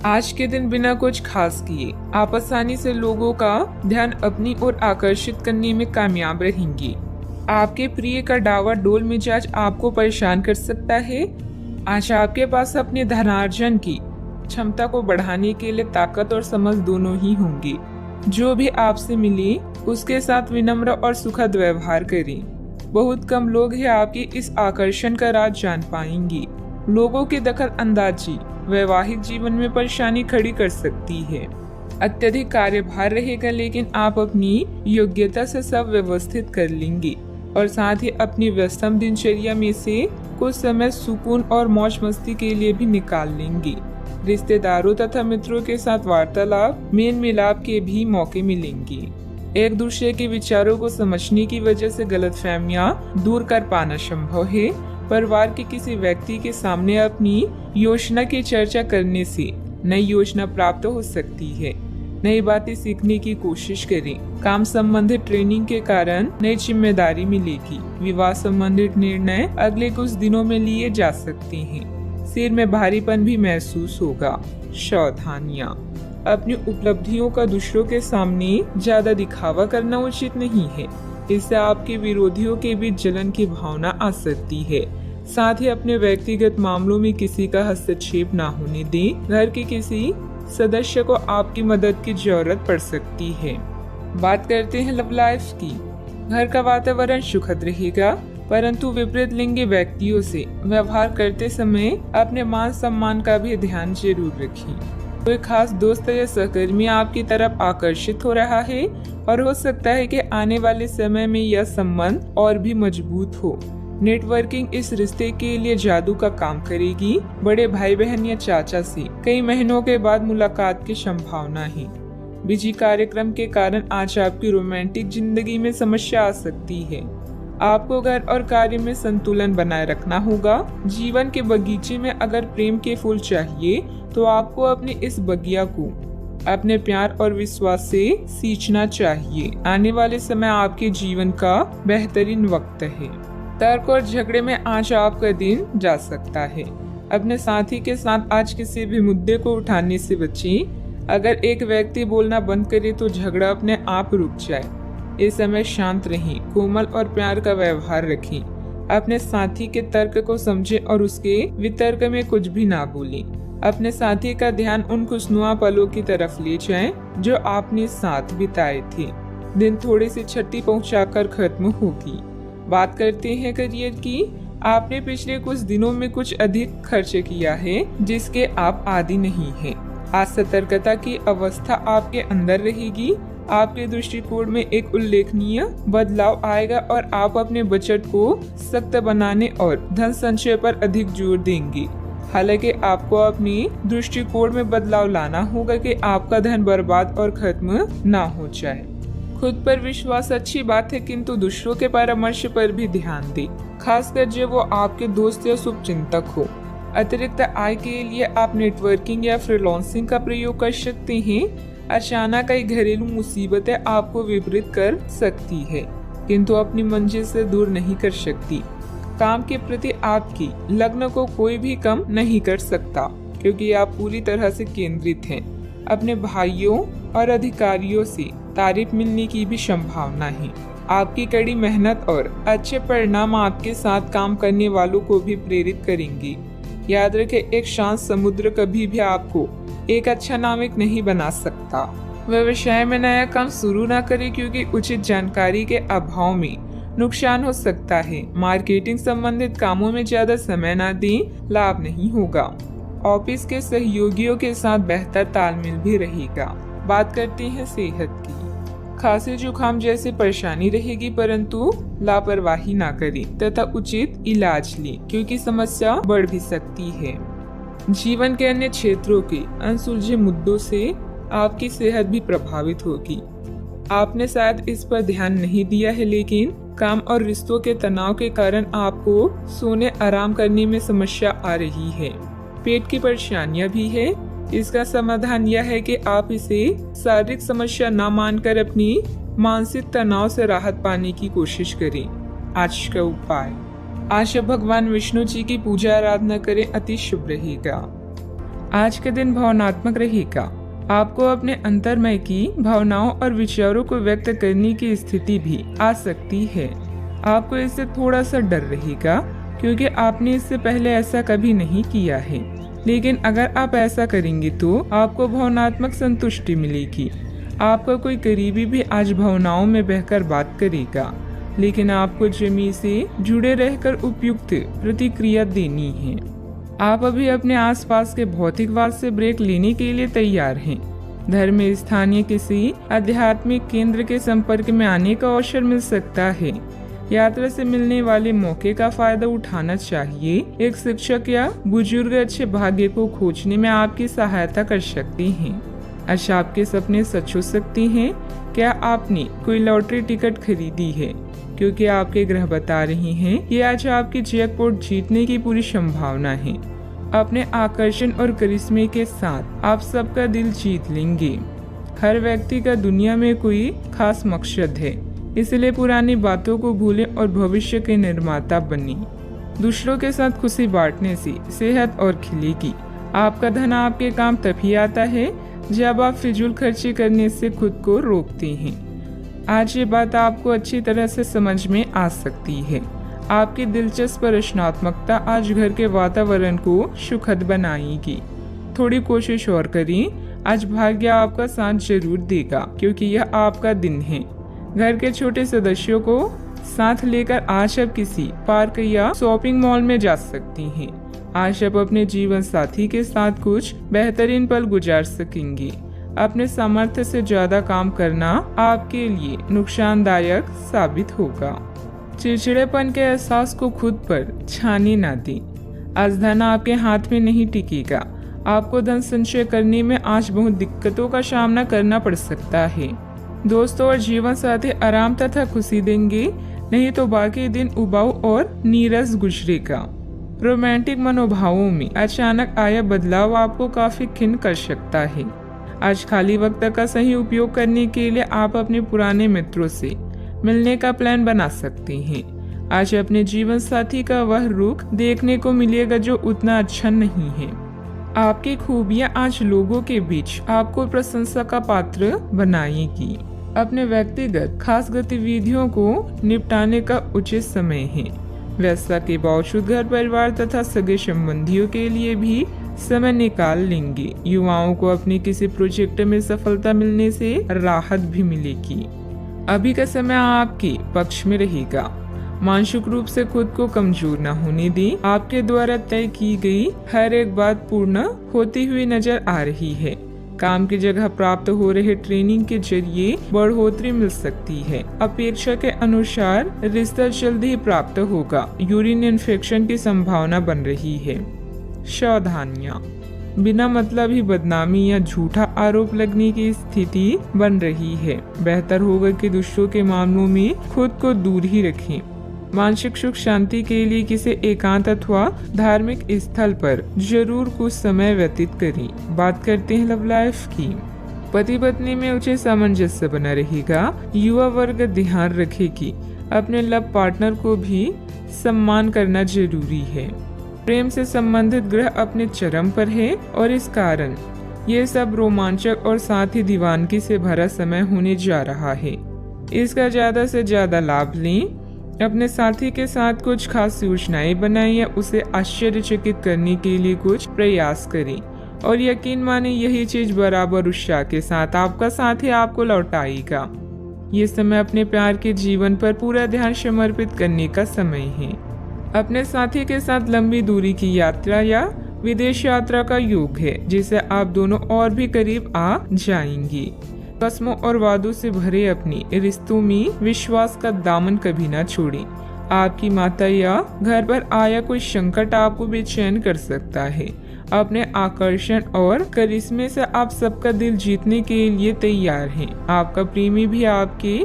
आज के दिन बिना कुछ खास किए आप आसानी से लोगों का ध्यान अपनी ओर आकर्षित करने में कामयाब रहेंगे। आपके प्रिय का डावाडोल मिजाज आपको परेशान कर सकता है। आज आपके पास अपने धनार्जन की क्षमता को बढ़ाने के लिए ताकत और समझ दोनों ही होंगे। जो भी आपसे मिले उसके साथ विनम्र और सुखद व्यवहार करें। बहुत कम लोग हैं आपके इस आकर्षण का राज जान पाएंगे। लोगों की दखल अंदाजी वैवाहिक जीवन में परेशानी खड़ी कर सकती है। अत्यधिक कार्यभार रहेगा, लेकिन आप अपनी योग्यता से सब व्यवस्थित कर लेंगे और साथ ही अपनी व्यस्तम दिनचर्या में से कुछ समय सुकून और मौज मस्ती के लिए भी निकाल लेंगे। रिश्तेदारों तथा मित्रों के साथ वार्तालाप मेल मिलाप के भी मौके मिलेंगे। एक दूसरे के विचारों को समझने की वजह से गलतफहमियां दूर कर पाना संभव है। परिवार के किसी व्यक्ति के सामने अपनी योजना की चर्चा करने से नई योजना प्राप्त हो सकती है। नई बातें सीखने की कोशिश करें। काम संबंधित ट्रेनिंग के कारण नई जिम्मेदारी मिलेगी। विवाह संबंधित निर्णय अगले कुछ दिनों में लिए जा सकते हैं। सिर में भारीपन भी महसूस होगा। सावधानियां, अपनी उपलब्धियों का दूसरों के सामने ज्यादा दिखावा करना उचित नहीं है। इससे आपके विरोधियों के बीच जलन की भावना आ सकती है। साथ ही अपने व्यक्तिगत मामलों में किसी का हस्तक्षेप न होने दें। घर के किसी सदस्य को आपकी मदद की जरूरत पड़ सकती है। बात करते हैं लव लाइफ की। घर का वातावरण सुखद रहेगा, परंतु विपरीत लिंगी व्यक्तियों से व्यवहार करते समय अपने मान सम्मान का भी ध्यान जरूर रखें। कोई खास दोस्त या सहकर्मी आपकी तरफ आकर्षित हो रहा है और हो सकता है कि आने वाले समय में यह संबंध और भी मजबूत हो। नेटवर्किंग इस रिश्ते के लिए जादू का काम करेगी। बड़े भाई बहन या चाचा से कई महीनों के बाद मुलाकात की संभावना है। बिजी कार्यक्रम के कारण आज आपकी रोमांटिक जिंदगी में समस्या आ सकती है। आपको घर और कार्य में संतुलन बनाए रखना होगा। जीवन के बगीचे में अगर प्रेम के फूल चाहिए तो आपको अपने इस बगिया को अपने प्यार और विश्वास से सींचना चाहिए। आने वाले समय आपके जीवन का बेहतरीन वक्त है। तर्क और झगड़े में आज आपका दिन जा सकता है। अपने साथी के साथ आज किसी भी मुद्दे को उठाने से बचें। अगर एक व्यक्ति बोलना बंद करे तो झगड़ा अपने आप रुक जाए। इस समय शांत रहें, कोमल और प्यार का व्यवहार रखें। अपने साथी के तर्क को समझें और उसके वितर्क में कुछ भी ना बोलें। अपने साथी का ध्यान उन खुशनुमा पलों की तरफ ले जाएं जो आपने साथ बिताए थे। दिन थोड़ी सी छठी पहुंचाकर खत्म होगी। बात करते हैं करियर की। आपने पिछले कुछ दिनों में कुछ अधिक खर्च किया है जिसके आप आदी नहीं हैं। आज सतर्कता की अवस्था आपके अंदर रहेगी। आपके दृष्टिकोण में एक उल्लेखनीय बदलाव आएगा और आप अपने बजट को सख्त बनाने और धन संचय पर अधिक जोर देंगे। हालांकि आपको अपनी दृष्टिकोण में बदलाव लाना होगा कि आपका धन बर्बाद और खत्म ना हो जाए। खुद पर विश्वास अच्छी बात है, किंतु दूसरों के परामर्श पर भी ध्यान दें, खासकर जब वो आपके दोस्त या शुभचिंतक हो। अतिरिक्त आय के लिए आप नेटवर्किंग या फ्रीलांसिंग का प्रयोग कर सकते हैं। अचानक कई घरेलू मुसीबतें आपको विपरीत कर सकती है, किंतु अपनी मंजिल से दूर नहीं कर सकती। काम के प्रति आपकी लगन को कोई भी कम नहीं कर सकता, क्योंकि आप पूरी तरह से केंद्रित हैं। अपने भाइयों और अधिकारियों से तारीफ मिलने की भी संभावना है। आपकी कड़ी मेहनत और अच्छे परिणाम आपके साथ काम करने वालों को भी प्रेरित करेंगे। याद रखें, एक शांत समुद्र कभी भी आपको एक अच्छा नाविक नहीं बना सकता। व्यवसाय में नया काम शुरू न करें क्योंकि उचित जानकारी के अभाव में नुकसान हो सकता है। मार्केटिंग संबंधित कामों में ज्यादा समय न दें, लाभ नहीं होगा। ऑफिस के सहयोगियों के साथ बेहतर तालमेल भी रहेगा। बात करते हैं सेहत की। खांसी जुकाम जैसी परेशानी रहेगी, परंतु लापरवाही ना करें तथा उचित इलाज लें क्योंकि समस्या बढ़ भी सकती है। जीवन के अन्य क्षेत्रों के अनसुलझे मुद्दों से आपकी सेहत भी प्रभावित होगी। आपने शायद इस पर ध्यान नहीं दिया है, लेकिन काम और रिश्तों के तनाव के कारण आपको सोने आराम करने में समस्या आ रही है। पेट की परेशानियां भी है। इसका समाधान यह है कि आप इसे शारीरिक समस्या न मानकर अपनी मानसिक तनाव से राहत पाने की कोशिश करें। आज का उपाय, आज भगवान विष्णु जी की पूजा आराधना करें, अति शुभ रहेगा। आज के दिन भावनात्मक रहेगा। आपको अपने अंतर्मय की भावनाओं और विचारों को व्यक्त करने की स्थिति भी आ सकती है। आपको इससे थोड़ा सा डर रहेगा क्योंकि आपने इससे पहले ऐसा कभी नहीं किया है, लेकिन अगर आप ऐसा करेंगे तो आपको भावनात्मक संतुष्टि मिलेगी। आपका कोई करीबी भी आज भावनाओं में बहकर बात करेगा, लेकिन आपको जमी से जुड़े रहकर उपयुक्त प्रतिक्रिया देनी है। आप अभी अपने आसपास के भौतिकवाद से ब्रेक लेने के लिए तैयार हैं। धर्म में स्थानीय किसी आध्यात्मिक केंद्र के संपर्क में आने का अवसर मिल सकता है। यात्रा से मिलने वाले मौके का फायदा उठाना चाहिए। एक शिक्षक या बुजुर्ग अच्छे भाग्य को खोजने में आपकी सहायता कर सकते हैं। आज आपके सपने सच हो सकते हैं। क्या आपने कोई लॉटरी टिकट खरीदी है? क्योंकि आपके ग्रह बता रही हैं कि आज आपकी जैकपॉट जीतने की पूरी संभावना है। अपने आकर्षण और करिश्मे के साथ आप सबका दिल जीत लेंगे। हर व्यक्ति का दुनिया में कोई खास मकसद है, इसलिए पुरानी बातों को भूलें और भविष्य के निर्माता बनें। दूसरों के साथ खुशी बांटने से सेहत और खिलेगी। आपका धन आपके काम तभी आता है जब आप फिजूल खर्ची करने से खुद को रोकते हैं। आज ये बात आपको अच्छी तरह से समझ में आ सकती है। आपकी दिलचस्प रचनात्मकता आज घर के वातावरण को सुखद बनाएगी। थोड़ी कोशिश और करें। आज भाग्य आपका साथ जरूर देगा क्योंकि यह आपका दिन है। घर के छोटे सदस्यों को साथ लेकर आज आप किसी पार्क या शॉपिंग मॉल में जा सकती हैं। आज आप अपने जीवन साथी के साथ कुछ बेहतरीन पल गुजार सकेंगे। अपने सामर्थ्य से ज्यादा काम करना आपके लिए नुकसानदायक साबित होगा। चिड़चिड़ेपन के एहसास को खुद पर छाने ना दें। आज धन आपके हाथ में नहीं टिकेगा। आपको धन संचय करने में आज बहुत दिक्कतों का सामना करना पड़ सकता है। दोस्तों और जीवन साथी आराम तथा खुशी देंगे, नहीं तो बाकी दिन उबाऊ और नीरस गुजरेगा। रोमांटिक मनोभावों में अचानक आया बदलाव आपको काफी खिन्न कर सकता है। आज खाली वक्त का सही उपयोग करने के लिए आप अपने पुराने मित्रों से मिलने का प्लान बना सकते हैं। आज अपने जीवन साथी का वह रुख देखने को मिलेगा जो उतना अच्छा नहीं है। आपकी खूबियां आज लोगों के बीच आपको प्रशंसा का पात्र बनाएगी। अपने व्यक्तिगत खास गतिविधियों को निपटाने का उचित समय है। व्यस्तता के बावजूद घर परिवार तथा सगे संबंधियों के लिए भी समय निकाल लेंगे। युवाओं को अपने किसी प्रोजेक्ट में सफलता मिलने से राहत भी मिलेगी। अभी का समय आपके पक्ष में रहेगा। मानसिक रूप से खुद को कमजोर न होने दें। आपके द्वारा तय की गई हर एक बात पूर्ण होती हुई नजर आ रही है। काम की जगह प्राप्त हो रहे ट्रेनिंग के जरिए बढ़ोतरी मिल सकती है। अपेक्षा के अनुसार रिश्ता जल्दी ही प्राप्त होगा। यूरिन इन्फेक्शन की संभावना बन रही है। सावधानियां, बिना मतलब ही बदनामी या झूठा आरोप लगने की स्थिति बन रही है। बेहतर होगा कि दूसरों के मामलों में खुद को दूर ही रखें। मानसिक सुख शांति के लिए किसी एकांत अथवा धार्मिक स्थल पर जरूर कुछ समय व्यतीत करें। बात करते हैं लव लाइफ की। पति पत्नी में उचित सामंजस्य बना रहेगा। युवा वर्ग ध्यान रखे कि अपने लव पार्टनर को भी सम्मान करना जरूरी है। प्रेम से संबंधित ग्रह अपने चरम पर है और इस कारण ये सब रोमांचक और साथ ही दीवानगी से भरा समय होने जा रहा है। इसका ज्यादा से ज्यादा लाभ लें। अपने साथी के साथ कुछ खास योजनाएं बनाएं या उसे आश्चर्यचकित करने के लिए कुछ प्रयास करें। और यकीन माने यही चीज बराबर उत्साह के साथ आपका साथी आपको लौटाएगा। ये समय अपने प्यार के जीवन पर पूरा ध्यान समर्पित करने का समय है। अपने साथी के साथ लंबी दूरी की यात्रा या विदेश यात्रा का योग है, जिससे आप दोनों और भी करीब आ जाएंगी। कसमों और वादों से भरे अपने रिश्तों में विश्वास का दामन कभी ना छोड़ें। आपकी माता या घर पर आया कोई संकट आपको बेचैन कर सकता है। अपने आकर्षण और करिश्मे से आप सबका दिल जीतने के लिए तैयार हैं। आपका प्रेमी भी आपके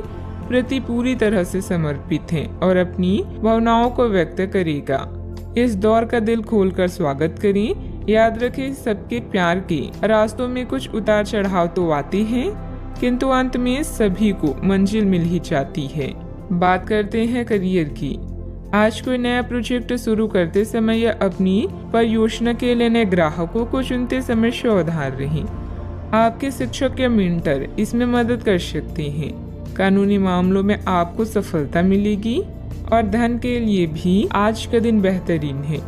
प्रति पूरी तरह से समर्पित है और अपनी भावनाओं को व्यक्त करेगा। इस दौर का दिल खोलकर स्वागत करें। याद रखें, सबके प्यार के रास्तों में कुछ उतार चढ़ाव तो आते हैं, किंतु अंत में सभी को मंजिल मिल ही जाती है। बात करते हैं करियर की। आज कोई नया प्रोजेक्ट शुरू करते समय या अपनी परियोजना के लिए नए ग्राहकों को चुनते समय सावधान रहें। आपके शिक्षक या मेंटर इसमें मदद कर सकते हैं। कानूनी मामलों में आपको सफलता मिलेगी और धन के लिए भी आज का दिन बेहतरीन है।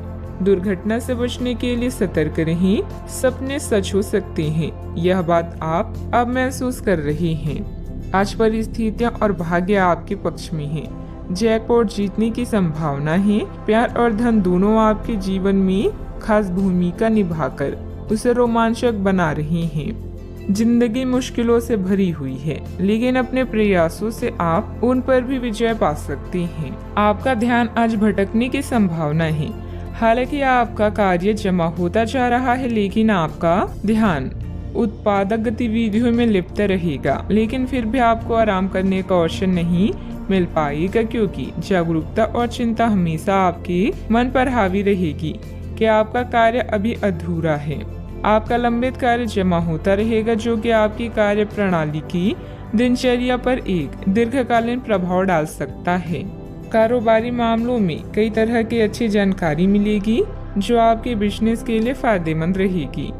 दुर्घटना से बचने के लिए सतर्क रहें। सपने सच हो सकते हैं, यह बात आप अब महसूस कर रहे हैं। आज परिस्थितियां और भाग्य आपके पक्ष में है। जैकपॉट जीतने की संभावना है। प्यार और धन दोनों आपके जीवन में खास भूमिका निभाकर उसे रोमांचक बना रहे हैं। जिंदगी मुश्किलों से भरी हुई है, लेकिन अपने प्रयासों से आप उन पर भी विजय पा सकते हैं। आपका ध्यान आज भटकने की संभावना है। हालांकि आपका कार्य जमा होता जा रहा है, लेकिन आपका ध्यान उत्पादक गतिविधियों में लिप्त रहेगा। लेकिन फिर भी आपको आराम करने का अवसर नहीं मिल पाएगा, क्योंकि जागरूकता और चिंता हमेशा आपके मन पर हावी रहेगी कि आपका कार्य अभी अधूरा है। आपका लंबित कार्य जमा होता रहेगा, जो कि आपकी कार्य प्रणाली की दिनचर्या पर एक दीर्घकालीन प्रभाव डाल सकता है। कारोबारी मामलों में कई तरह की अच्छी जानकारी मिलेगी, जो आपके बिजनेस के लिए फायदेमंद रहेगी।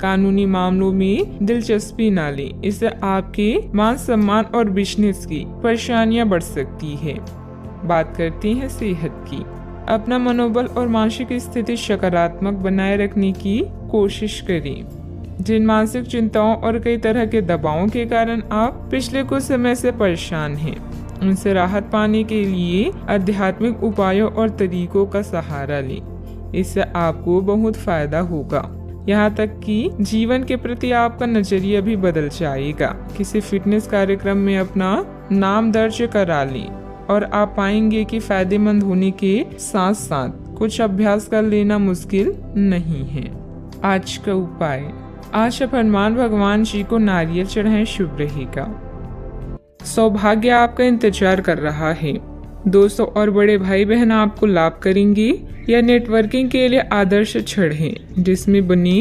कानूनी मामलों में दिलचस्पी न लें, इससे आपके मान सम्मान और बिजनेस की परेशानियां बढ़ सकती है। बात करते हैं सेहत की। अपना मनोबल और मानसिक स्थिति सकारात्मक बनाए रखने की कोशिश करें। जिन मानसिक चिंताओं और कई तरह के दबावों के कारण आप पिछले कुछ समय से परेशान हैं, उनसे राहत पाने के लिए आध्यात्मिक उपायों और तरीकों का सहारा लें। इससे आपको बहुत फायदा होगा। यहाँ तक कि जीवन के प्रति आपका नजरिया भी बदल जाएगा। किसी फिटनेस कार्यक्रम में अपना नाम दर्ज करा लें और आप पाएंगे कि फायदेमंद होने के साथ साथ कुछ अभ्यास कर लेना मुश्किल नहीं है। आज का उपाय, आज आप हनुमान भगवान जी को नारियल चढ़ाएं, शुभ रहेगा। सौभाग्य आपका इंतजार कर रहा है। दोस्तों और बड़े भाई बहन आपको लाभ करेंगे। यह नेटवर्किंग के लिए आदर्श क्षण है, जिसमें बनी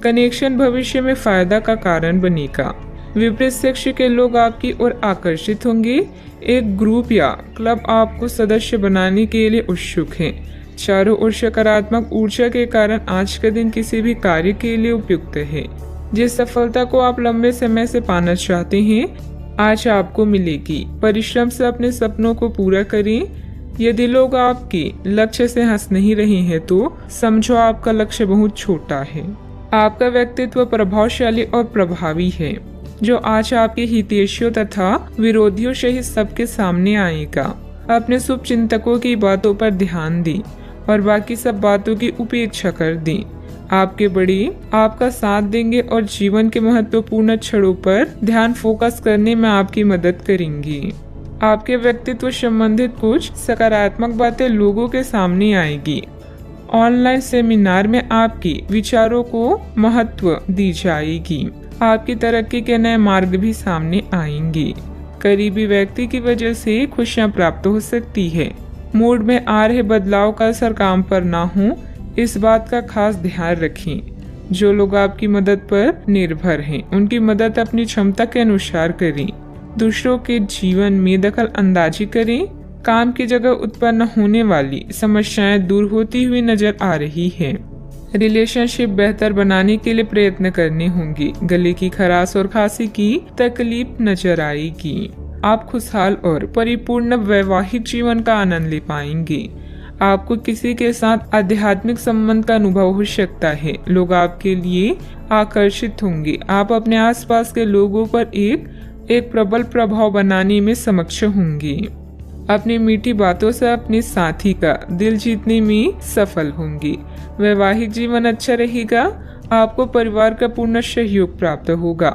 कनेक्शन भविष्य में फायदा का कारण बनेगा। विपरीत सेक्स के लोग आपकी ओर आकर्षित होंगे। एक ग्रुप या क्लब आपको सदस्य बनाने के लिए उत्सुक है। चारों ओर सकारात्मक ऊर्जा के कारण आज का दिन किसी भी कार्य के लिए उपयुक्त है। जिस सफलता को आप लंबे समय से पाना चाहते हैं, आज आपको मिलेगी। परिश्रम से अपने सपनों को पूरा करें। यदि लोग आपके लक्ष्य से हंस नहीं रहे हैं, तो समझो आपका लक्ष्य बहुत छोटा है। आपका व्यक्तित्व प्रभावशाली और प्रभावी है, जो आज आपके हितैषियों तथा विरोधियों सहित सबके सामने आएगा। अपने शुभ चिंतकों की बातों पर ध्यान दें और बाकी सब बातों की उपेक्षा कर दें। आपके बड़े आपका साथ देंगे और जीवन के महत्वपूर्ण क्षणों पर ध्यान फोकस करने में आपकी मदद करेंगे। आपके व्यक्तित्व संबंधित कुछ सकारात्मक बातें लोगों के सामने आएगी। ऑनलाइन सेमिनार में आपके विचारों को महत्व दी जाएगी। आपकी तरक्की के नए मार्ग भी सामने आएंगे। करीबी व्यक्ति की वजह से खुशियां प्राप्त हो सकती है। मूड में आ रहे बदलाव का असर काम पर ना हो, इस बात का खास ध्यान रखें। जो लोग आपकी मदद पर निर्भर हैं, उनकी मदद अपनी क्षमता के अनुसार करें। दूसरों के जीवन में दखल अंदाजी करें। काम की जगह उत्पन्न होने वाली समस्याएं दूर होती हुई नजर आ रही है। रिलेशनशिप बेहतर बनाने के लिए प्रयत्न करने होंगे। गले की खराश और खांसी की तकलीफ नजर आएगी। आप खुशहाल और परिपूर्ण वैवाहिक जीवन का आनंद ले पाएंगे। आपको किसी के साथ आध्यात्मिक संबंध का अनुभव हो सकता है। लोग आपके लिए आकर्षित होंगे। आप अपने आसपास के लोगों पर एक प्रबल प्रभाव बनाने में सक्षम होंगे। अपनी मीठी बातों से अपने साथी का दिल जीतने में सफल होंगे। वैवाहिक जीवन अच्छा रहेगा। आपको परिवार का पूर्ण सहयोग प्राप्त होगा।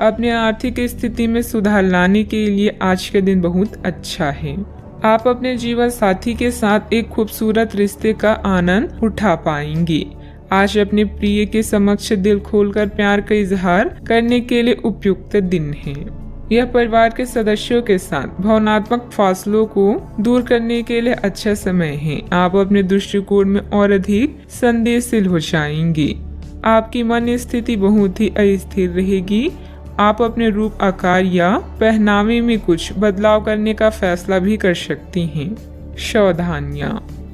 अपने आर्थिक स्थिति में सुधार लाने के लिए आज का दिन बहुत अच्छा है। आप अपने जीवन साथी के साथ एक खूबसूरत रिश्ते का आनंद उठा पाएंगे। आज अपने प्रिय के समक्ष दिल खोलकर प्यार का इजहार करने के लिए उपयुक्त दिन है। यह परिवार के सदस्यों के साथ भावनात्मक फासलों को दूर करने के लिए अच्छा समय है। आप अपने दृष्टिकोण में और अधिक संवेदनशील हो जाएंगे। आपकी मन स्थिति बहुत ही अस्थिर रहेगी। आप अपने रूप, आकार या पहनावे में कुछ बदलाव करने का फैसला भी कर सकती हैं। सावधानियां,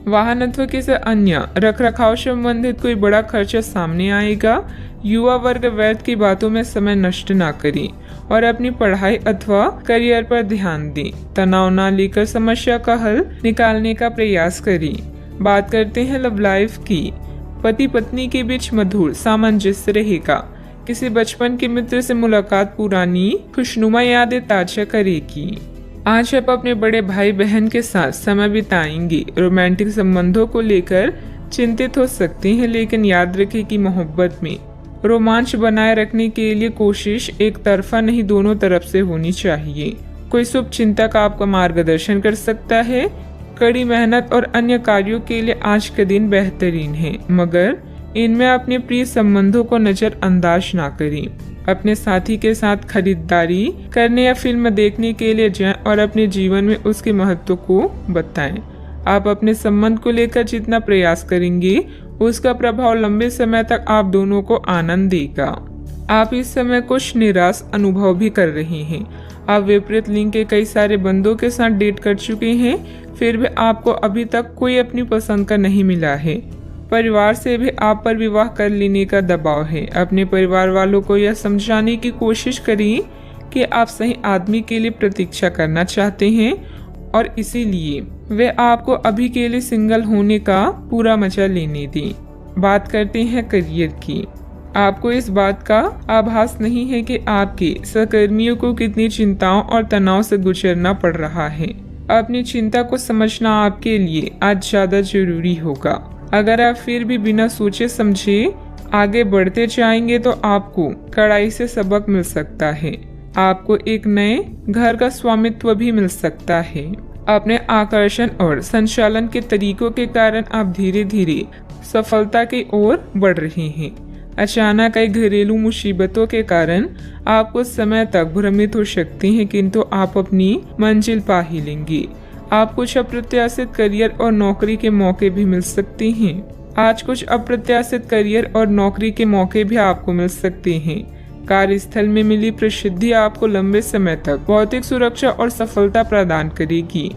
वाहन अथवा किसी अन्य रखरखाव से संबंधित कोई बड़ा खर्चा सामने आएगा। युवा वर्ग व्यर्थ की बातों में समय नष्ट ना करें और अपनी पढ़ाई अथवा करियर पर ध्यान दें। तनाव न लेकर समस्या का हल निकालने का प्रयास करें। बात करते हैं लव लाइफ की। पति पत्नी के बीच मधुर सामंजस्य रहेगा। किसी बचपन के मित्र से मुलाकात पुरानी खुशनुमा यादें ताजा करेगी। आज आप अपने बड़े भाई बहन के साथ समय बिताएंगे। रोमांटिक संबंधों को लेकर चिंतित हो सकते हैं, लेकिन याद रखें कि मोहब्बत में रोमांच बनाए रखने के लिए कोशिश एक तरफा नहीं, दोनों तरफ से होनी चाहिए। कोई शुभ चिंतक आपका मार्गदर्शन कर सकता है। कड़ी मेहनत और अन्य कार्यों के लिए आज का दिन बेहतरीन है, मगर इनमें अपने प्रिय संबंधों को नजरअंदाज ना करें। अपने साथी के साथ खरीदारी करने या फिल्म देखने के लिए जाएं और अपने जीवन में उसके महत्व को बताएं। आप अपने संबंध को लेकर जितना प्रयास करेंगे, उसका प्रभाव लंबे समय तक आप दोनों को आनंद देगा। आप इस समय कुछ निराश अनुभव भी कर रहे हैं। आप विपरीत लिंग के कई सारे बंदों के साथ डेट कर चुके हैं, फिर भी आपको अभी तक कोई अपनी पसंद का नहीं मिला है। परिवार से भी आप पर विवाह कर लेने का दबाव है। अपने परिवार वालों को यह समझाने की कोशिश करिए कि आप सही आदमी के लिए प्रतीक्षा करना चाहते हैं और इसीलिए वे आपको अभी के लिए सिंगल होने का पूरा मजा लेने दें। बात करते हैं करियर की। आपको इस बात का आभास नहीं है कि आपके सहकर्मियों को कितनी चिंताओं और तनाव से गुजरना पड़ रहा है। अपनी चिंता को समझना आपके लिए आज ज्यादा जरूरी होगा। अगर आप फिर भी बिना सोचे समझे आगे बढ़ते जाएंगे तो आपको कड़ाई से सबक मिल सकता है। आपको एक नए घर का स्वामित्व भी मिल सकता है। अपने आकर्षण और संचालन के तरीकों के कारण आप धीरे धीरे सफलता की ओर बढ़ रहे हैं। अचानक कई घरेलू मुसीबतों के कारण आप कुछ समय तक भ्रमित हो सकते हैं, किंतु आप अपनी मंजिल पा ही लेंगे। आप कुछ अप्रत्याशित करियर और नौकरी के मौके भी मिल सकते हैं। आज कुछ अप्रत्याशित करियर और नौकरी के मौके भी आपको मिल सकते हैं। कार्यस्थल में मिली प्रसिद्धि आपको लंबे समय तक भौतिक सुरक्षा और सफलता प्रदान करेगी।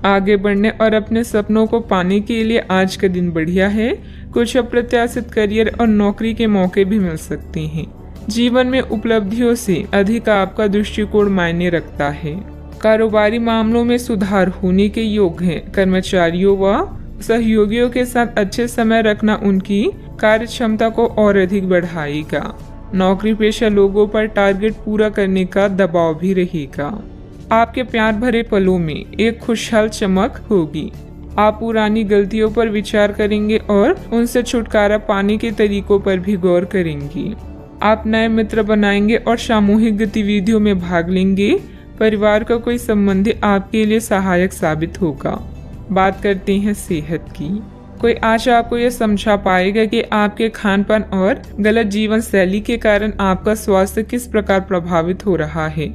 आगे बढ़ने और अपने सपनों को पाने के लिए आज का दिन बढ़िया है। कुछ अप्रत्याशित करियर और नौकरी के मौके भी मिल सकते हैं। जीवन में उपलब्धियों से अधिक आपका दृष्टिकोण मायने रखता है। कारोबारी मामलों में सुधार होने के योग हैं। कर्मचारियों व सहयोगियों के साथ अच्छे समय रखना उनकी कार्य क्षमता को और अधिक बढ़ाएगा। नौकरी पेशा लोगों पर टारगेट पूरा करने का दबाव भी रहेगा। आपके प्यार भरे पलों में एक खुशहाल चमक होगी। आप पुरानी गलतियों पर विचार करेंगे और उनसे छुटकारा पाने के तरीकों पर भी गौर करेंगे। आप नए मित्र बनाएंगे और सामूहिक गतिविधियों में भाग लेंगे। परिवार का कोई संबंधी आपके लिए सहायक साबित होगा। बात करते हैं सेहत की। कोई आज आपको यह समझा पाएगा कि आपके खानपान और गलत जीवन शैली के कारण आपका स्वास्थ्य किस प्रकार प्रभावित हो रहा है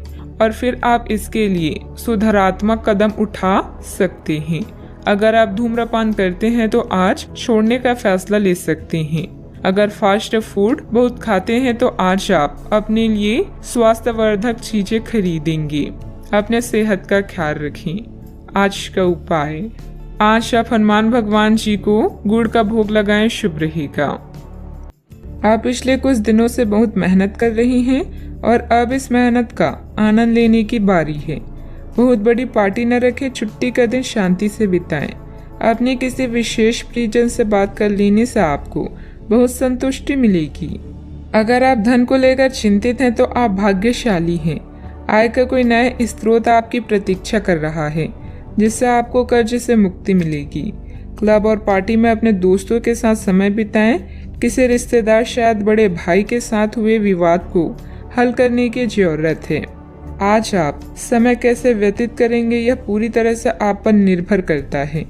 और फिर आप इसके लिए सुधारात्मक कदम उठा सकते हैं। अगर आप धूम्रपान करते हैं तो आज छोड़ने का फैसला ले सकते हैं। अगर फास्ट फूड बहुत खाते हैं तो आज आप अपने लिए स्वास्थ्यवर्धक चीजें खरीदेंगे। अपने सेहत का ख्याल रखें। आज का उपाय, आज आप हनुमान भगवान जी को गुड़ का भोग लगाएं, शुभ रहेगा। आप पिछले कुछ दिनों से बहुत मेहनत कर रही हैं और अब इस मेहनत का आनंद लेने की बारी है। बहुत बड़ी पार्टी न रखें, छुट्टी का दिन शांति से बिताएं। अपने किसी विशेष प्रियजन से बात कर लेने से आपको बहुत संतुष्टि मिलेगी। अगर आप धन को लेकर चिंतित हैं तो आप भाग्यशाली हैं। आय का कोई नया स्रोत आपकी प्रतीक्षा कर रहा है, जिससे आपको कर्ज से मुक्ति मिलेगी। क्लब और पार्टी में अपने दोस्तों के साथ समय बिताएं। किसी रिश्तेदार, शायद बड़े भाई के साथ हुए विवाद को हल करने की जरूरत है। आज आप समय कैसे व्यतीत करेंगे यह पूरी तरह से आप पर निर्भर करता है।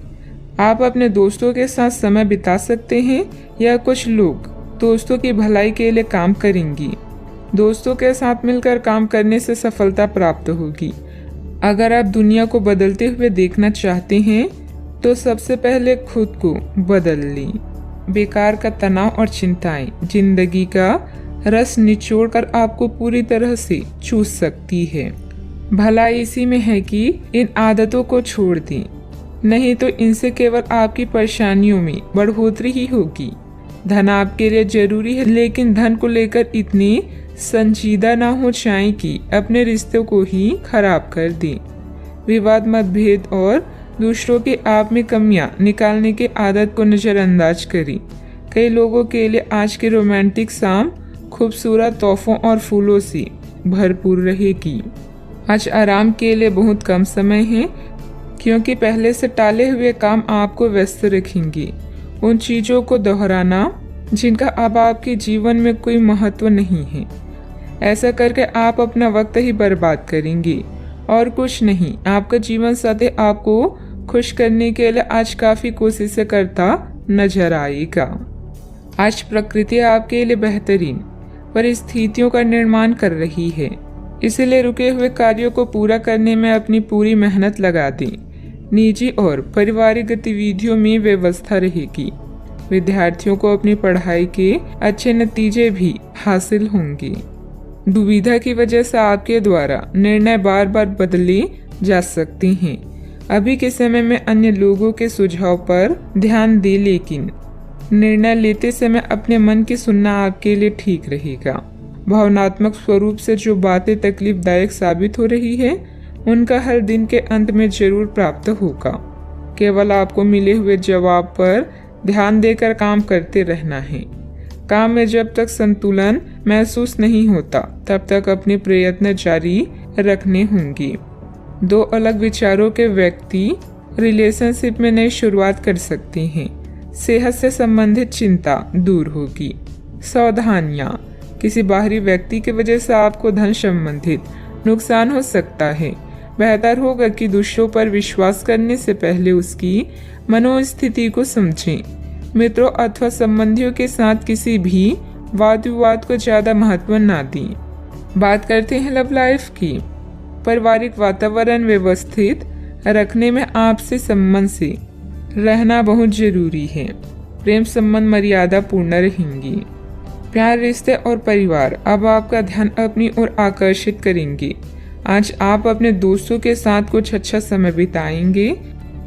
आप अपने दोस्तों के साथ समय बिता सकते हैं या कुछ लोग दोस्तों की भलाई के लिए काम करेंगी। दोस्तों के साथ मिलकर काम करने से सफलता प्राप्त होगी। अगर आप दुनिया को बदलते हुए देखना चाहते हैं तो सबसे पहले खुद को बदल लें। बेकार का तनाव और चिंताएं जिंदगी का रस निचोड़कर आपको पूरी तरह से चूस सकती है। भलाई इसी में है कि इन आदतों को छोड़ दें, नहीं तो इनसे केवल आपकी परेशानियों में बढ़ोतरी ही होगी। धन आपके लिए जरूरी है, लेकिन धन को लेकर इतनी संजीदा ना हो जाएं कि अपने रिश्तों को ही खराब कर दें। विवाद, मतभेद और दूसरों की आप में कमियां निकालने की आदत को नजरअंदाज करें। कई लोगों के लिए आज की रोमांटिक शाम खूबसूरत तोहफों और फूलों से भरपूर रहेगी। आज आराम के लिए बहुत कम समय है, क्योंकि पहले से टाले हुए काम आपको व्यस्त रखेंगे। उन चीजों को दोहराना जिनका अब आपके जीवन में कोई महत्व नहीं है। ऐसा करके आप अपना वक्त ही बर्बाद करेंगे और कुछ नहीं। आपका जीवन सदैव आपको खुश करने के लिए आज काफी कोशिशें करता नजर आएगा। आज प्रकृति आपके लिए बेहतरीन परिस्थितियों का निर्माण कर रही है, इसलिए रुके हुए कार्यों को पूरा करने में अपनी पूरी मेहनत लगा दें। निजी और पारिवारिक गतिविधियों में व्यवस्था रहेगी। विद्यार्थियों को अपनी पढ़ाई के अच्छे नतीजे भी हासिल होंगे। दुविधा की वजह से आपके द्वारा निर्णय बार बार बदले जा सकते हैं। अभी के समय में अन्य लोगों के सुझाव पर ध्यान दें, लेकिन निर्णय लेते समय अपने मन की सुनना आपके लिए ठीक रहेगा। भावनात्मक स्वरूप से जो बातें तकलीफदायक साबित हो रही है, उनका हर दिन के अंत में जरूर प्राप्त होगा। केवल आपको मिले हुए जवाब पर ध्यान देकर काम करते रहना है। काम में जब तक संतुलन महसूस नहीं होता, तब तक अपने प्रयत्न जारी रखने होंगे। दो अलग विचारों के व्यक्ति रिलेशनशिप में नई शुरुआत कर सकते हैं। सेहत से संबंधित चिंता दूर होगी। सावधानियां, किसी बाहरी व्यक्ति की वजह से आपको धन संबंधित नुकसान हो सकता है। बेहतर होगा कि दूसरों पर विश्वास करने से पहले उसकी मनोस्थिति को समझें। मित्रों अथवा संबंधियों के साथ किसी भी वाद विवाद को ज्यादा महत्व ना दें। बात करते हैं लव लाइफ की। पारिवारिक वातावरण व्यवस्थित रखने में आपसे संबंध से रहना बहुत जरूरी है। प्रेम संबंध मर्यादा पूर्ण रहेंगी। प्यार, रिश्ते और परिवार अब आपका ध्यान अपनी ओर आकर्षित करेंगे। आज आप अपने दोस्तों के साथ कुछ अच्छा समय बिताएंगे।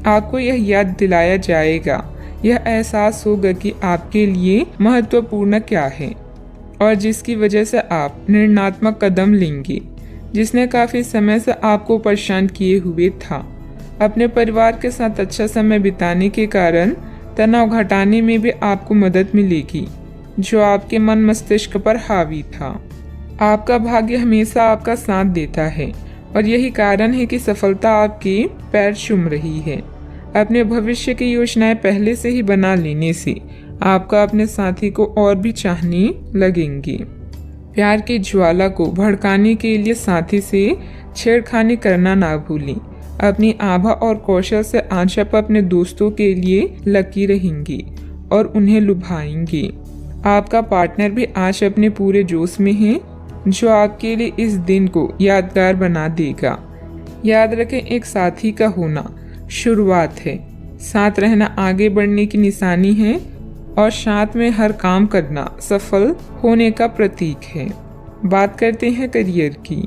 आपको यह याद दिलाया जाएगा, यह एहसास होगा कि आपके लिए महत्वपूर्ण क्या है और जिसकी वजह से आप निर्णयात्मक कदम लेंगे, जिसने काफी समय से आपको परेशान किए हुए था। अपने परिवार के साथ अच्छा समय बिताने के कारण तनाव घटाने में भी आपको मदद मिलेगी, जो आपके मन मस्तिष्क पर हावी था। आपका भाग्य हमेशा आपका साथ देता है और यही कारण है कि सफलता आपके पैर चूम रही है। अपने भविष्य की योजनाएं पहले से ही बना लेने से आपका अपने साथी को और भी चाहने लगेंगे। प्यार की ज्वाला को भड़काने के लिए साथी से छेड़खानी करना ना भूलें। अपनी आभा और कौशल से आज आप अपने दोस्तों के लिए लकी रहेंगी और उन्हें लुभाएंगे। आपका पार्टनर भी आज अपने पूरे जोश में है, जो आपके लिए इस दिन को यादगार बना देगा। याद रखें, एक साथी का होना शुरुआत है, साथ रहना आगे बढ़ने की निशानी है और साथ में हर काम करना सफल होने का प्रतीक है। बात करते हैं करियर की।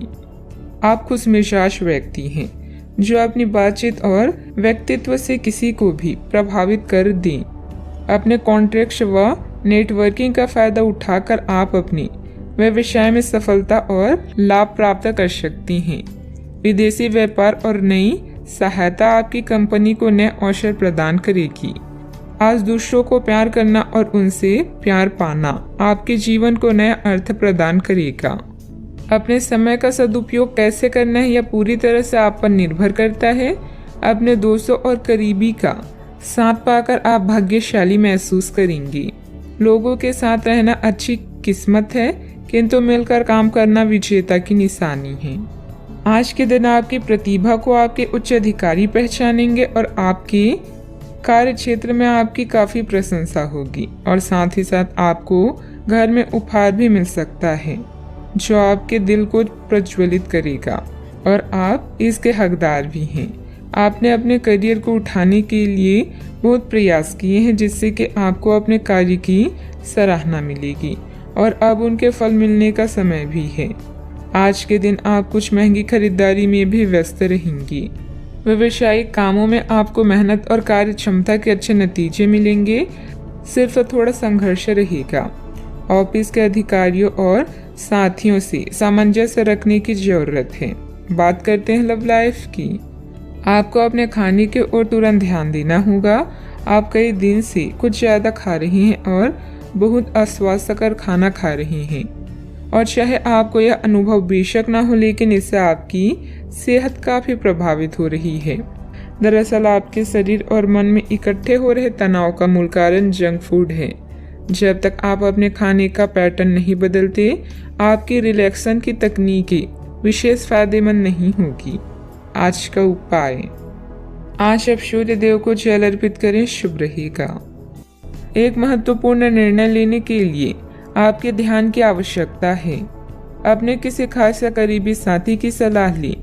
आप खुशमिजाज व्यक्ति हैं, जो अपनी बातचीत और व्यक्तित्व से किसी को भी प्रभावित कर दें। अपने कॉन्ट्रैक्ट्स व नेटवर्किंग का फायदा उठाकर आप अपने व्यवसाय में सफलता और लाभ प्राप्त कर सकती हैं। विदेशी व्यापार और नई सहायता आपकी कंपनी को नए अवसर प्रदान करेगी। आज दूसरों को प्यार करना और उनसे प्यार पाना आपके जीवन को नया अर्थ प्रदान करेगा। अपने समय का सदुपयोग कैसे करना है यह पूरी तरह से आप पर निर्भर करता है। अपने दोस्तों और करीबी का साथ पाकर आप भाग्यशाली महसूस करेंगे। लोगों के साथ रहना अच्छी किस्मत है, किंतु मिलकर काम करना विजेता की निशानी है। आज के दिन आपकी प्रतिभा को आपके उच्च अधिकारी पहचानेंगे और आपके कार्य क्षेत्र में आपकी काफी प्रशंसा होगी और साथ ही साथ आपको घर में उपहार भी मिल सकता है जो आपके दिल को प्रज्वलित करेगा और आप इसके हकदार भी हैं। आपने अपने करियर को उठाने के लिए बहुत प्रयास किए हैं, जिससे कि आपको अपने कार्य की सराहना मिलेगी और अब उनके फल मिलने का समय भी है। आज के दिन आप कुछ महंगी खरीदारी में भी व्यस्त रहेंगी। व्यावसायिक कामों में आपको मेहनत और कार्य क्षमता के अच्छे नतीजे मिलेंगे, सिर्फ थोड़ा संघर्ष रहेगा। ऑफिस के अधिकारियों और साथियों से सामंजस्य रखने की जरूरत है। बात करते हैं लव लाइफ की। आपको अपने खाने के ओर तुरंत ध्यान देना होगा। आप कई दिन से कुछ ज्यादा खा रही हैं और बहुत अस्वास्थ्यकर खाना खा रही हैं और चाहे आपको यह अनुभव बेशक ना हो, लेकिन इससे आपकी सेहत काफी प्रभावित हो रही है। दरअसल आपके शरीर और मन में इकट्ठे हो रहे तनाव का मूल कारण जंक फूड है। जब तक आप अपने खाने का पैटर्न नहीं बदलते, आपकी रिलैक्सेशन की तकनीकें विशेष फायदेमंद नहीं होगी। आज का उपाय, आज आप सूर्य देव को जल अर्पित करें, शुभ रहेगा। एक महत्वपूर्ण निर्णय लेने के लिए आपके ध्यान की आवश्यकता है। अपने किसी खास या करीबी साथी की सलाह लें।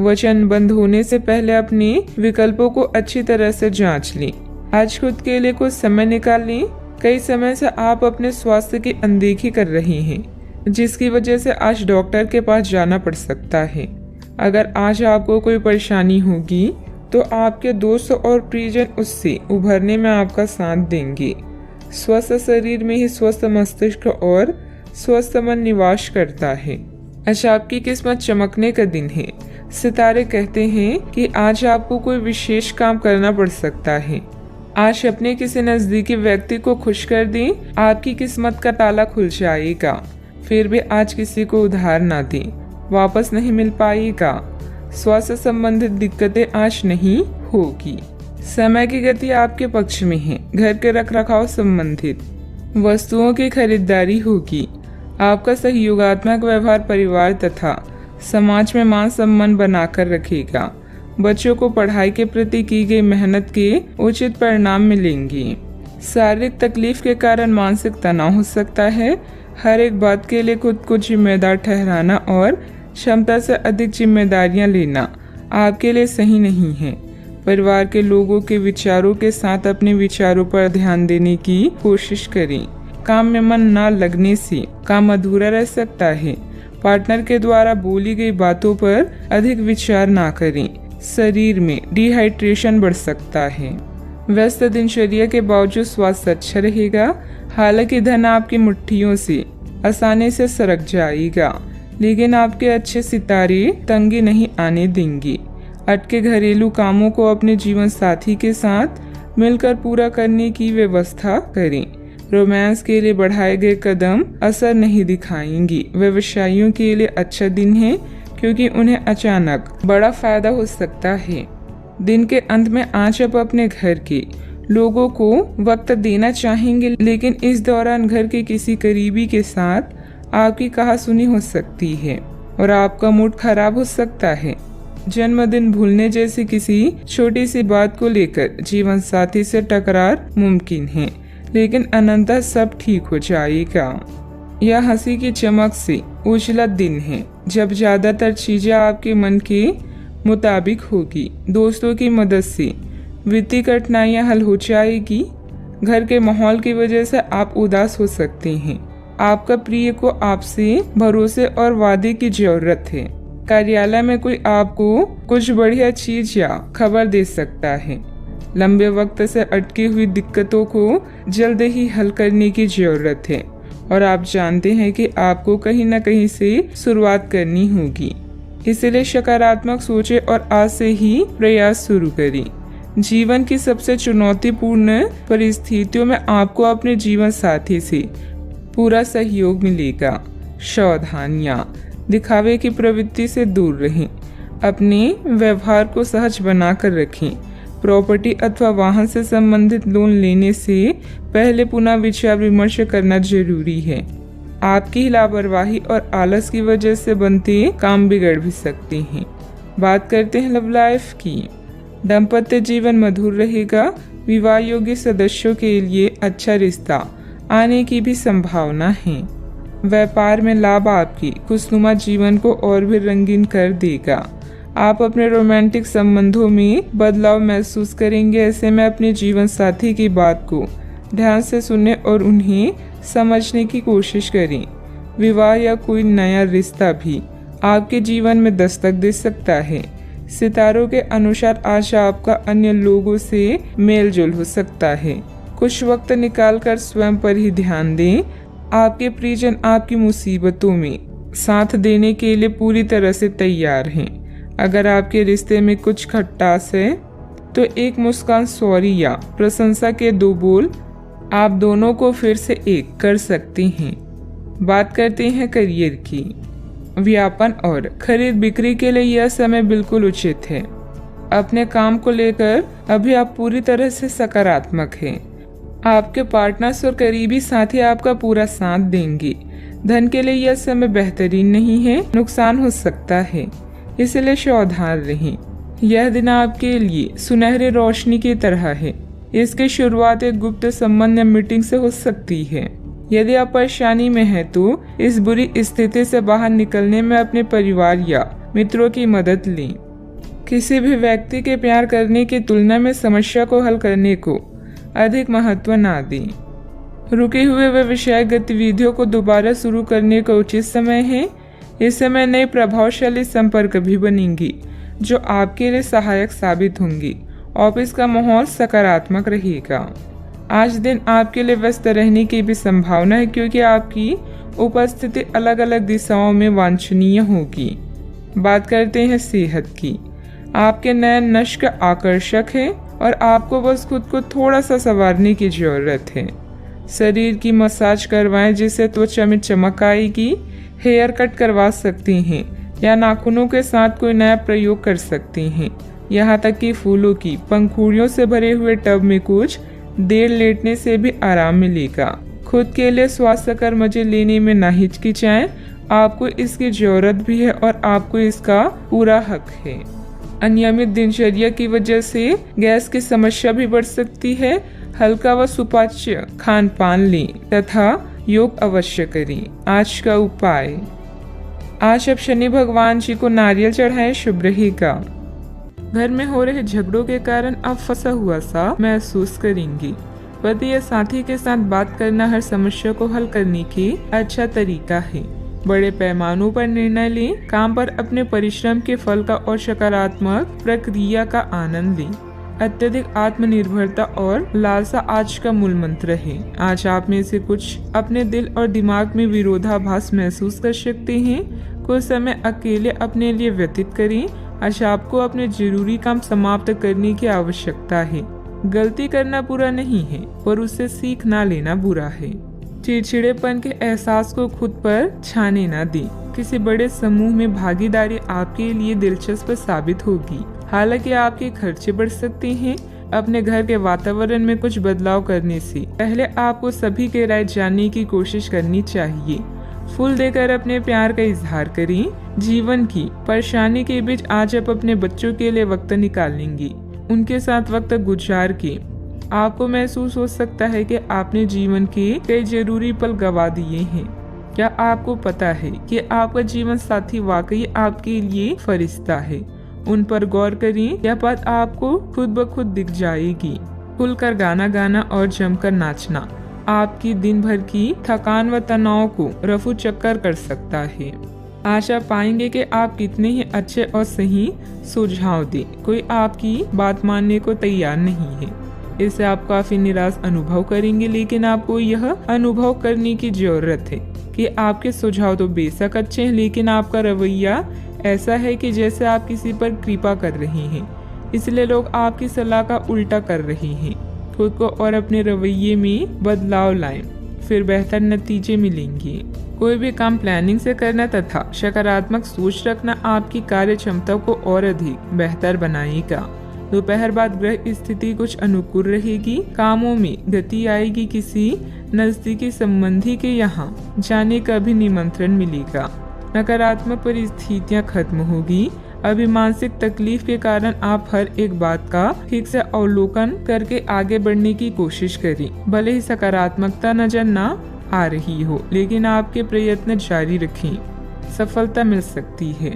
वचनबद्ध होने से पहले अपने विकल्पों को अच्छी तरह से जांच लें। आज खुद के लिए कुछ समय निकाल लें। कई समय से आप अपने स्वास्थ्य की अनदेखी कर रहे हैं, जिसकी वजह से आज डॉक्टर के पास जाना पड़ सकता है। अगर आज आपको कोई परेशानी होगी तो आपके दोस्त और प्रियजन उससे उभरने में आपका साथ देंगे। स्वस्थ शरीर में ही स्वस्थ मस्तिष्क और स्वस्थ मन निवास करता है। आज आपकी किस्मत चमकने का दिन है। सितारे कहते हैं कि आज आपको कोई विशेष काम करना पड़ सकता है। आज अपने किसी नजदीकी व्यक्ति को खुश कर दें, आपकी किस्मत का ताला खुल जाएगा। फिर भी आज किसी को उधार ना दें, वापस नहीं मिल पाएगा। स्वास्थ्य संबंधित दिक्कतें आज नहीं होगी। समय की गति आपके पक्ष में है। घर के रखरखाव संबंधित वस्तुओं की खरीदारी होगी। आपका सहयोगात्मक व्यवहार परिवार तथा समाज में मान सम्मान बनाकर रखेगा। बच्चों को पढ़ाई के प्रति की गई मेहनत के उचित परिणाम मिलेंगे। शारीरिक तकलीफ के कारण मानसिक तनाव हो सकता है। हर एक बात के लिए खुद को जिम्मेदार ठहराना और क्षमता से अधिक जिम्मेदारियां लेना आपके लिए सही नहीं है। परिवार के लोगों के विचारों के साथ अपने विचारों पर ध्यान देने की कोशिश करें। काम में मन न लगने से काम अधूरा रह सकता है। पार्टनर के द्वारा बोली गई बातों पर अधिक विचार ना करें। शरीर में डिहाइड्रेशन बढ़ सकता है। व्यस्त दिनचर्या के बावजूद स्वास्थ्य अच्छा रहेगा। हालांकि धन आपकी मुट्ठियों से आसानी से सरक जाएगा, लेकिन आपके अच्छे सितारे तंगी नहीं आने देंगे। अटके घरेलू कामों को अपने जीवन साथी के साथ मिलकर पूरा करने की व्यवस्था करें। रोमांस के लिए बढ़ाए गए कदम असर नहीं दिखाएंगे। व्यवसायियों के लिए अच्छा दिन है, क्योंकि उन्हें अचानक बड़ा फायदा हो सकता है। दिन के अंत में आज आप अपने घर के लोगों को वक्त देना चाहेंगे, लेकिन इस दौरान घर के किसी करीबी के साथ आपकी कहासुनी हो सकती है और आपका मूड खराब हो सकता है। जन्मदिन भूलने जैसी किसी छोटी सी बात को लेकर जीवन साथी से टकरार मुमकिन है, लेकिन अनंतः सब ठीक हो जाएगा। यह हंसी की चमक से उजला दिन है, जब ज्यादातर चीजें आपके मन के मुताबिक होगी। दोस्तों की मदद से वित्तीय कठिनाइयां हल हो जाएगी। घर के माहौल की वजह से आप उदास हो सकते हैं। आपका प्रिय को आपसे भरोसे और वादे की जरूरत है। कार्यालय में कोई आपको कुछ बढ़िया चीज या खबर दे सकता है। लंबे वक्त से अटकी हुई दिक्कतों को जल्द ही हल करने की जरूरत है और आप जानते हैं कि आपको कहीं न कहीं से शुरुआत करनी होगी। इसलिए सकारात्मक सोचें और आज से ही प्रयास शुरू करें। जीवन की सबसे चुनौतीपूर्ण परिस्थितियों में आपको अपने जीवन साथी से पूरा सहयोग मिलेगा। सावधानियां, दिखावे की प्रवृत्ति से दूर रहें। अपने व्यवहार को सहज बनाकर रखें। प्रॉपर्टी अथवा वाहन से संबंधित लोन लेने से पहले पुनः विचार विमर्श करना जरूरी है। आपकी लापरवाही और आलस की वजह से बनते काम बिगड़ भी सकते हैं। बात करते हैं लव लाइफ की। दाम्पत्य जीवन मधुर रहेगा। विवाह योग्य सदस्यों के लिए अच्छा रिश्ता आने की भी संभावना है। व्यापार में लाभ आपकी खुशनुमा जीवन को और भी रंगीन कर देगा। आप अपने रोमांटिक संबंधों में बदलाव महसूस करेंगे। ऐसे में अपने जीवन साथी की बात को ध्यान से सुनें और उन्हें समझने की कोशिश करें। विवाह या कोई नया रिश्ता भी आपके जीवन में दस्तक दे सकता है। सितारों के अनुसार आज आपका अन्य लोगों से मेलजोल हो सकता है। कुछ वक्त निकालकर स्वयं पर ही ध्यान दें। आपके प्रियजन आपकी मुसीबतों में साथ देने के लिए पूरी तरह से तैयार हैं। अगर आपके रिश्ते में कुछ खटास है तो एक मुस्कान, सॉरी या प्रशंसा के 2 बोल आप दोनों को फिर से एक कर सकते हैं। बात करते हैं करियर की। व्यापार और खरीद बिक्री के लिए यह समय बिल्कुल उचित है। अपने काम को लेकर अभी आप पूरी तरह से सकारात्मक हैं। आपके पार्टनर्स और करीबी साथी आपका पूरा साथ देंगे। धन के लिए यह समय बेहतरीन नहीं है, नुकसान हो सकता है, इसलिए सावधान रहें। यह दिन आपके लिए सुनहरी रोशनी की तरह है। इसकी शुरुआत एक गुप्त संबंध या मीटिंग से हो सकती है। यदि आप परेशानी में हैं तो इस बुरी स्थिति से बाहर निकलने में अपने परिवार या मित्रों की मदद लें। किसी भी व्यक्ति के प्यार करने की तुलना में समस्या को हल करने को अधिक महत्व ना दें। रुके हुए व्यवसायिक गतिविधियों को दोबारा शुरू करने का उचित समय है। इस समय नई प्रभावशाली संपर्क भी बनेंगी जो आपके लिए सहायक साबित होंगी। ऑफिस का माहौल सकारात्मक रहेगा। आज दिन आपके लिए व्यस्त रहने की भी संभावना है क्योंकि आपकी उपस्थिति अलग अलग दिशाओं में वांछनीय होगी। बात करते हैं सेहत की। आपके नयन नश्क आकर्षक है और आपको बस खुद को थोड़ा सा संवारने की जरूरत है। शरीर की मसाज करवाएं जिससे त्वचा में चमक आएगी। हेयर कट करवा सकते हैं या नाखूनों के साथ कोई नया प्रयोग कर सकते हैं। यहाँ तक कि फूलों की पंखुड़ियों से भरे हुए टब में कुछ देर लेटने से भी आराम मिलेगा। खुद के लिए स्वास्थ्यकर मजे लेने में ना हिचकिचाएं। आपको इसकी जरूरत भी है और आपको इसका पूरा हक है। अनियमित दिनचर्या की वजह से गैस की समस्या भी बढ़ सकती है। हल्का व सुपाच्य खान पान लें तथा योग अवश्य करें। आज का उपाय, आज आप शनि भगवान जी को नारियल चढ़ाएं, शुभ रहेगा। घर में हो रहे झगड़ों के कारण आप फंसा हुआ सा महसूस करेंगी। पति या साथी के साथ बात करना हर समस्या को हल करने की अच्छा तरीका है। बड़े पैमानों पर निर्णय लें। काम पर अपने परिश्रम के फल का और सकारात्मक प्रक्रिया का आनंद लें। अत्यधिक आत्मनिर्भरता और लालसा आज का मूल मंत्र है। आज आप में से कुछ अपने दिल और दिमाग में विरोधाभास महसूस कर सकते हैं। कुछ समय अकेले अपने लिए व्यतीत करें। आज आपको अपने जरूरी काम समाप्त करने की आवश्यकता है। गलती करना बुरा नहीं है पर उससे सीख ना लेना बुरा है। चिड़चिड़ेपन के एहसास को खुद पर छाने ना दें। किसी बड़े समूह में भागीदारी आपके लिए दिलचस्प साबित होगी। हालांकि आपके खर्चे बढ़ सकते हैं। अपने घर के वातावरण में कुछ बदलाव करने से पहले आपको सभी की राय जानने की कोशिश करनी चाहिए। फूल देकर अपने प्यार का इजहार करें। जीवन की परेशानी के बीच आज आप अपने बच्चों के लिए वक्त निकालेंगी। उनके साथ वक्त गुजार के आपको महसूस हो सकता है कि आपने जीवन के कई जरूरी पल गवा दिए हैं। क्या आपको पता है कि आपका जीवन साथी वाकई आपके लिए फरिश्ता है? उन पर गौर करें। यह बात आपको खुद ब खुद दिख जाएगी। खुलकर गाना गाना और जमकर नाचना आपकी दिन भर की थकान व तनाव को रफू चक्कर कर सकता है। आज आप पाएंगे कि आप कितने ही अच्छे और सही सुझाव दें। कोई आपकी बात मानने को तैयार नहीं है। इससे आप काफी निराश अनुभव करेंगे, लेकिन आपको यह अनुभव करने की जरूरत है कि आपके सुझाव तो बेशक अच्छे हैं, लेकिन आपका रवैया ऐसा है कि जैसे आप किसी पर कृपा कर रहे हैं, इसलिए लोग आपकी सलाह का उल्टा कर रहे हैं। खुद को और अपने रवैये में बदलाव लाएं, फिर बेहतर नतीजे मिलेंगे। कोई भी काम प्लानिंग से करना तथा सकारात्मक सोच रखना आपकी कार्य क्षमता को और अधिक बेहतर बनाएगा। दोपहर बाद ग्रह स्थिति कुछ अनुकूल रहेगी, कामों में गति आएगी, किसी नजदीकी संबंधी के यहाँ जाने का भी निमंत्रण मिलेगा। नकारात्मक परिस्थितियाँ खत्म होगी। अभी मानसिक तकलीफ के कारण आप हर एक बात का ठीक से अवलोकन करके आगे बढ़ने की कोशिश करें। भले ही सकारात्मकता नजर ना आ रही हो, लेकिन आपके प्रयत्न जारी रखें, सफलता मिल सकती है।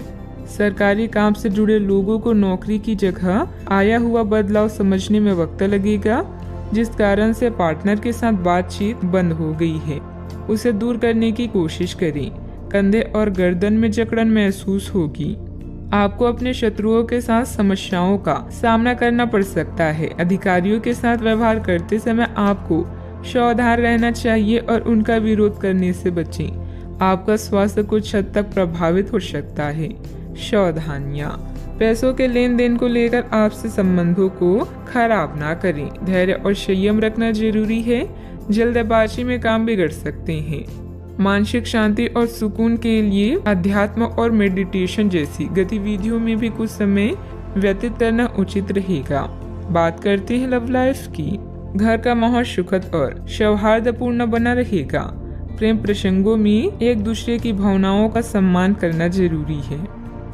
सरकारी काम से जुड़े लोगों को नौकरी की जगह आया हुआ बदलाव समझने में वक्त लगेगा, जिस कारण से पार्टनर के साथ बातचीत बंद हो गई है, उसे दूर करने की कोशिश करें। कंधे और गर्दन में जकड़न महसूस होगी। आपको अपने शत्रुओं के साथ समस्याओं का सामना करना पड़ सकता है। अधिकारियों के साथ व्यवहार करते समय आपको सावधान रहना चाहिए और उनका विरोध करने से बचें। आपका स्वास्थ्य कुछ हद तक प्रभावित हो सकता है। सावधानियां, पैसों के लेन देन को लेकर आपसे संबंधों को खराब ना करें। धैर्य और संयम रखना जरूरी है, जल्दबाजी में काम बिगड़ सकते हैं। मानसिक शांति और सुकून के लिए अध्यात्म और मेडिटेशन जैसी गतिविधियों में भी कुछ समय व्यतीत करना उचित रहेगा। बात करते हैं लव लाइफ की। घर का माहौल सुखद और सौहार्दपूर्ण बना रहेगा। प्रेम प्रसंगों में एक दूसरे की भावनाओं का सम्मान करना जरूरी है।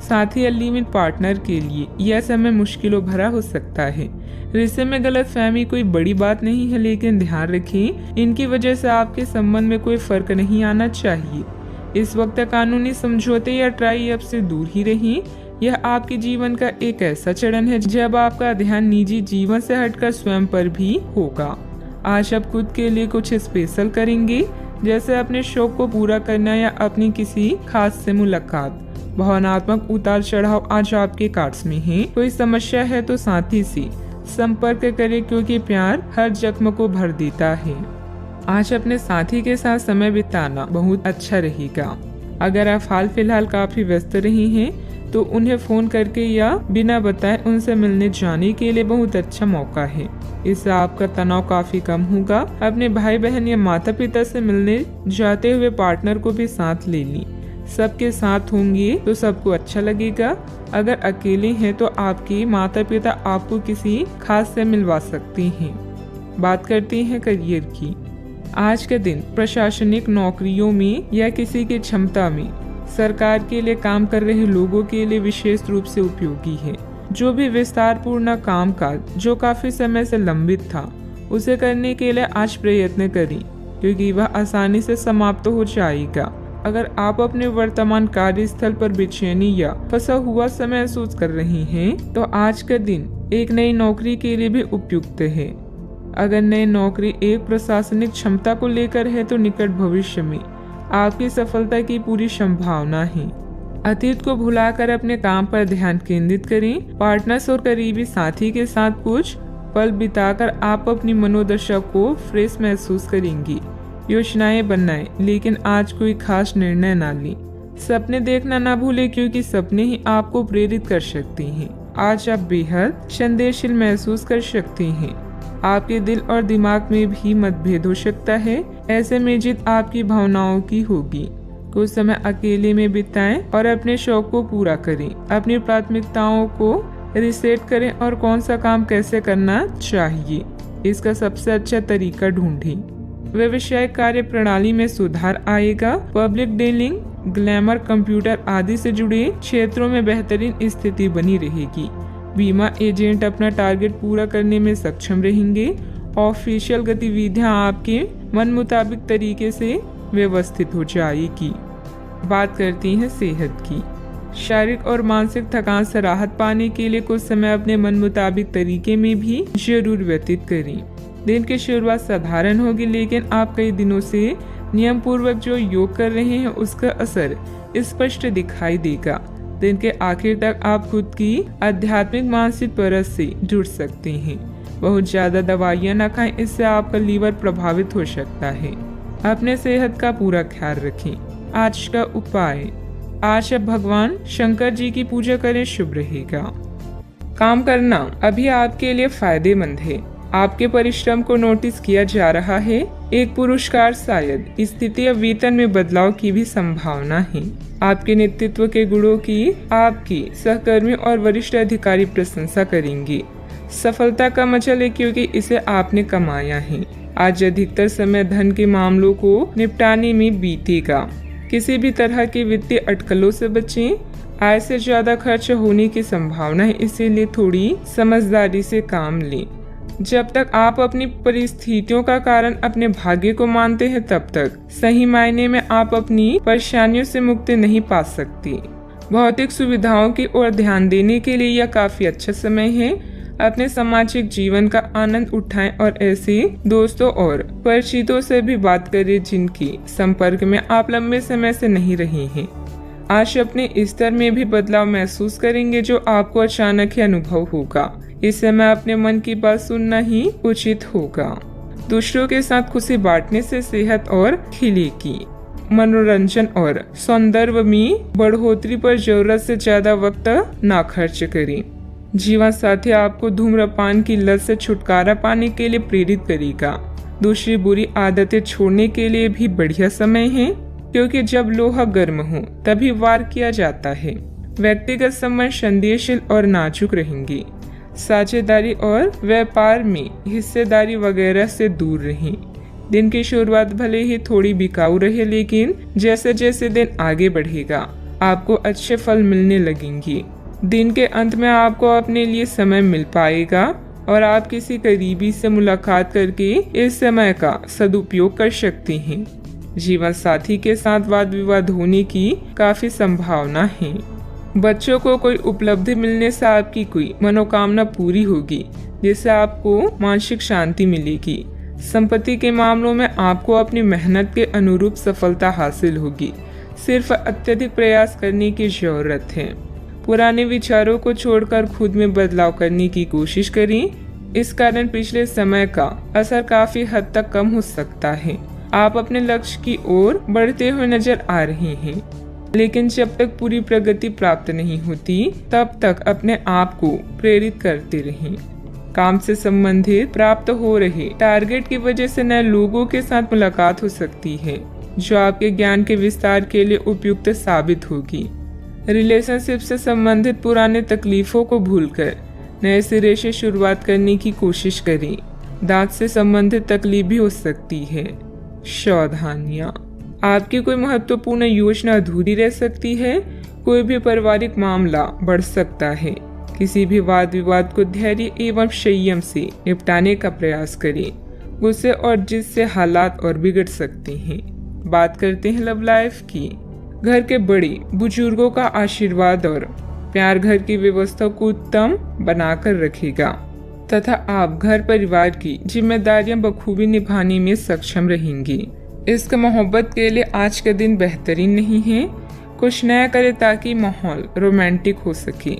साथ ही अलिमित पार्टनर के लिए यह समय मुश्किलों भरा हो सकता है। रिश्ते में गलतफहमी कोई बड़ी बात नहीं है, लेकिन ध्यान रखें, इनकी वजह से आपके संबंध में कोई फर्क नहीं आना चाहिए। इस वक्त कानूनी समझौते या ट्राई अप से दूर ही रहें। यह आपके जीवन का एक ऐसा चरण है जब आपका ध्यान निजी जीवन से हटकर स्वयं पर भी होगा। आज आप खुद के लिए कुछ स्पेशल करेंगे, जैसे अपने शौक को पूरा करना या अपनी किसी खास से मुलाकात। भावनात्मक उतार चढ़ाव आज आपके कार्ड्स में है। कोई समस्या है तो साथी से संपर्क करें, क्योंकि प्यार हर जख्म को भर देता है। आज अपने साथी के साथ समय बिताना बहुत अच्छा रहेगा। अगर आप हाल फिलहाल काफी व्यस्त रही हैं, तो उन्हें फोन करके या बिना बताए उनसे मिलने जाने के लिए बहुत अच्छा मौका है। इससे आपका तनाव काफी कम होगा। अपने भाई बहन या माता पिता से मिलने जाते हुए पार्टनर को भी साथ ले ली। सबके साथ होंगे तो सबको अच्छा लगेगा। अगर अकेले हैं तो आपके माता पिता आपको किसी खास से मिलवा सकते हैं। बात करते हैं करियर की। आज का दिन प्रशासनिक नौकरियों में या किसी की क्षमता में सरकार के लिए काम कर रहे लोगों के लिए विशेष रूप से उपयोगी है। जो भी विस्तारपूर्ण कामकाज जो काफी समय से लंबित था, उसे करने के लिए आज प्रयत्न करें, क्योंकि वह आसानी से समाप्त हो जाएगा। अगर आप अपने वर्तमान कार्यस्थल पर बेचैनी या फंसा हुआ समय महसूस कर रहे हैं, तो आज का दिन एक नई नौकरी के लिए भी उपयुक्त है। अगर नई नौकरी एक प्रशासनिक क्षमता को लेकर है, तो निकट भविष्य में आपकी सफलता की पूरी संभावना है। अतीत को भुलाकर अपने काम पर ध्यान केंद्रित करें। पार्टनर्स और करीबी साथी के साथ कुछ पल बिताकर आप अपनी मनोदशा को फ्रेश महसूस करेंगी। योजनाएं बनाएं, लेकिन आज कोई खास निर्णय ना लें। सपने देखना ना भूलें, क्योंकि सपने ही आपको प्रेरित कर सकते हैं। आज आप बेहद संदेशशील महसूस कर सकते हैं। आपके दिल और दिमाग में भी मतभेद हो सकता है। ऐसे में जीत आपकी भावनाओं की होगी। कुछ समय अकेले में बिताएं और अपने शौक को पूरा करें। अपनी प्राथमिकताओं को रिसेट करें और कौन सा काम कैसे करना चाहिए, इसका सबसे अच्छा तरीका ढूंढें। व्यवसायिक कार्य प्रणाली में सुधार आएगा। पब्लिक डीलिंग, ग्लैमर, कंप्यूटर आदि से जुड़े क्षेत्रों में बेहतरीन स्थिति बनी रहेगी। बीमा एजेंट अपना टारगेट पूरा करने में सक्षम रहेंगे। ऑफिशियल गतिविधियां आपके मन मुताबिक तरीके से व्यवस्थित हो जाएगी। बात करती हैं सेहत की। शारीरिक और मानसिक थकान से राहत पाने के लिए कुछ समय अपने मन मुताबिक तरीके में भी जरूर व्यतीत करें। दिन की शुरुआत साधारण होगी, लेकिन आप कई दिनों से नियम पूर्वक जो योग कर रहे हैं, उसका असर स्पष्ट दिखाई देगा। दिन के आखिर तक आप खुद की आध्यात्मिक मानसिक परत से जुड़ सकते हैं। बहुत ज़्यादा दवाइयाँ ना खाएं, इससे आपका लीवर प्रभावित हो सकता है। अपने सेहत का पूरा ख्याल रखें। आज का उपाय, आज आप भगवान शंकर जी की पूजा करें, शुभ रहेगा। काम करना अभी आपके लिए फायदेमंद है। आपके परिश्रम को नोटिस किया जा रहा है। एक पुरस्कार, शायद स्थिति या वेतन में बदलाव की भी संभावना है। आपके नेतृत्व के गुणों की आपकी सहकर्मी और वरिष्ठ अधिकारी प्रशंसा करेंगे। सफलता का मजा ले, क्योंकि इसे आपने कमाया है। आज अधिकतर समय धन के मामलों को निपटाने में बीतेगा। किसी भी तरह के वित्तीय अटकलों से बचें। आय से ज्यादा खर्च होने की संभावना है, इसीलिए थोड़ी समझदारी से काम लें। जब तक आप अपनी परिस्थितियों का कारण अपने भाग्य को मानते हैं, तब तक सही मायने में आप अपनी परेशानियों से मुक्ति नहीं पा सकती। भौतिक सुविधाओं की ओर ध्यान देने के लिए यह काफी अच्छा समय है। अपने सामाजिक जीवन का आनंद उठाएं और ऐसे दोस्तों और परिचितों से भी बात करें जिनकी संपर्क में आप लंबे समय से नहीं रहे हैं। आज अपने स्तर में भी बदलाव महसूस करेंगे, जो आपको अचानक ही अनुभव होगा। इस समय अपने मन की बात सुनना ही उचित होगा। दूसरों के साथ खुशी बांटने से सेहत और खिलेगी। मनोरंजन और सौंदर्य में बढ़ोतरी पर जरूरत से ज्यादा वक्त ना खर्च करें। जीवन साथी आपको धूम्रपान की लत से छुटकारा पाने के लिए प्रेरित करेगा। दूसरी बुरी आदतें छोड़ने के लिए भी बढ़िया समय है, क्योंकि जब लोहा गर्म हो तभी वार किया जाता है। व्यक्तिगत संबंध संदेशशील और नाजुक रहेंगे। साझेदारी और व्यापार में हिस्सेदारी वगैरह से दूर रहें। दिन की शुरुआत भले ही थोड़ी बिकाऊ रहे, लेकिन जैसे जैसे दिन आगे बढ़ेगा आपको अच्छे फल मिलने लगेंगे। दिन के अंत में आपको अपने लिए समय मिल पाएगा और आप किसी करीबी से मुलाकात करके इस समय का सदुपयोग कर सकते हैं। जीवन साथी के साथ वाद विवाद होने की काफी संभावना है। बच्चों को कोई उपलब्धि मिलने से आपकी कोई मनोकामना पूरी होगी, जिससे आपको मानसिक शांति मिलेगी। संपत्ति के मामलों में आपको अपनी मेहनत के अनुरूप सफलता हासिल होगी। सिर्फ अत्यधिक प्रयास करने की जरूरत है। पुराने विचारों को छोड़कर खुद में बदलाव करने की कोशिश करें। इस कारण पिछले समय का असर काफी हद तक कम हो सकता है। आप अपने लक्ष्य की ओर बढ़ते हुए नजर आ रहे हैं, लेकिन जब तक पूरी प्रगति प्राप्त नहीं होती, तब तक अपने आप को प्रेरित करते रहें। काम से संबंधित प्राप्त हो रहे टारगेट की वजह से नए लोगों के साथ मुलाकात हो सकती है, जो आपके ज्ञान के विस्तार के लिए उपयुक्त साबित होगी। रिलेशनशिप से संबंधित पुराने तकलीफों को भूलकर नए सिरे से शुरुआत करने की कोशिश करें। दांत से संबंधित तकलीफ भी हो सकती है। सावधानियां, आपकी कोई महत्वपूर्ण योजना अधूरी रह सकती है। कोई भी पारिवारिक मामला बढ़ सकता है। किसी भी वाद विवाद को धैर्य एवं संयम से निपटाने का प्रयास करें। गुस्से और जिद से हालात और बिगड़ सकते हैं। बात करते हैं लव लाइफ की। घर के बड़े बुजुर्गों का आशीर्वाद और प्यार घर की व्यवस्था को उत्तम बनाकर रखेगा तथा आप घर परिवार की जिम्मेदारियां बखूबी निभाने में सक्षम रहेंगी। इश्क मोहब्बत के लिए आज का दिन बेहतरीन नहीं है। कुछ नया करें ताकि माहौल रोमांटिक हो सके।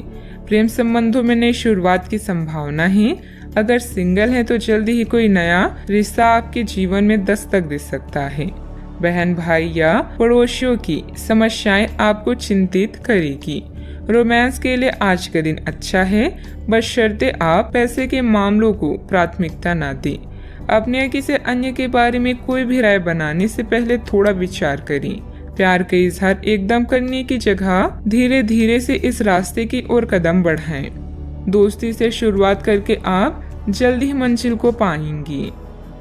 प्रेम संबंधों में नई शुरुआत की संभावना है। अगर सिंगल है तो जल्दी ही कोई नया रिश्ता आपके जीवन में दस्तक दे सकता है। बहन भाई या पड़ोसियों की समस्याएं आपको चिंतित करेगी। रोमांस के लिए आज का दिन अच्छा है, बशर्ते आप पैसे के मामलों को प्राथमिकता न दें। अपने या किसी अन्य के बारे में कोई भी राय बनाने से पहले थोड़ा विचार करें। प्यार का इजहार एकदम करने की जगह धीरे धीरे से इस रास्ते की ओर कदम बढ़ाएं। दोस्ती से शुरुआत करके आप जल्द ही मंजिल को पाएंगी।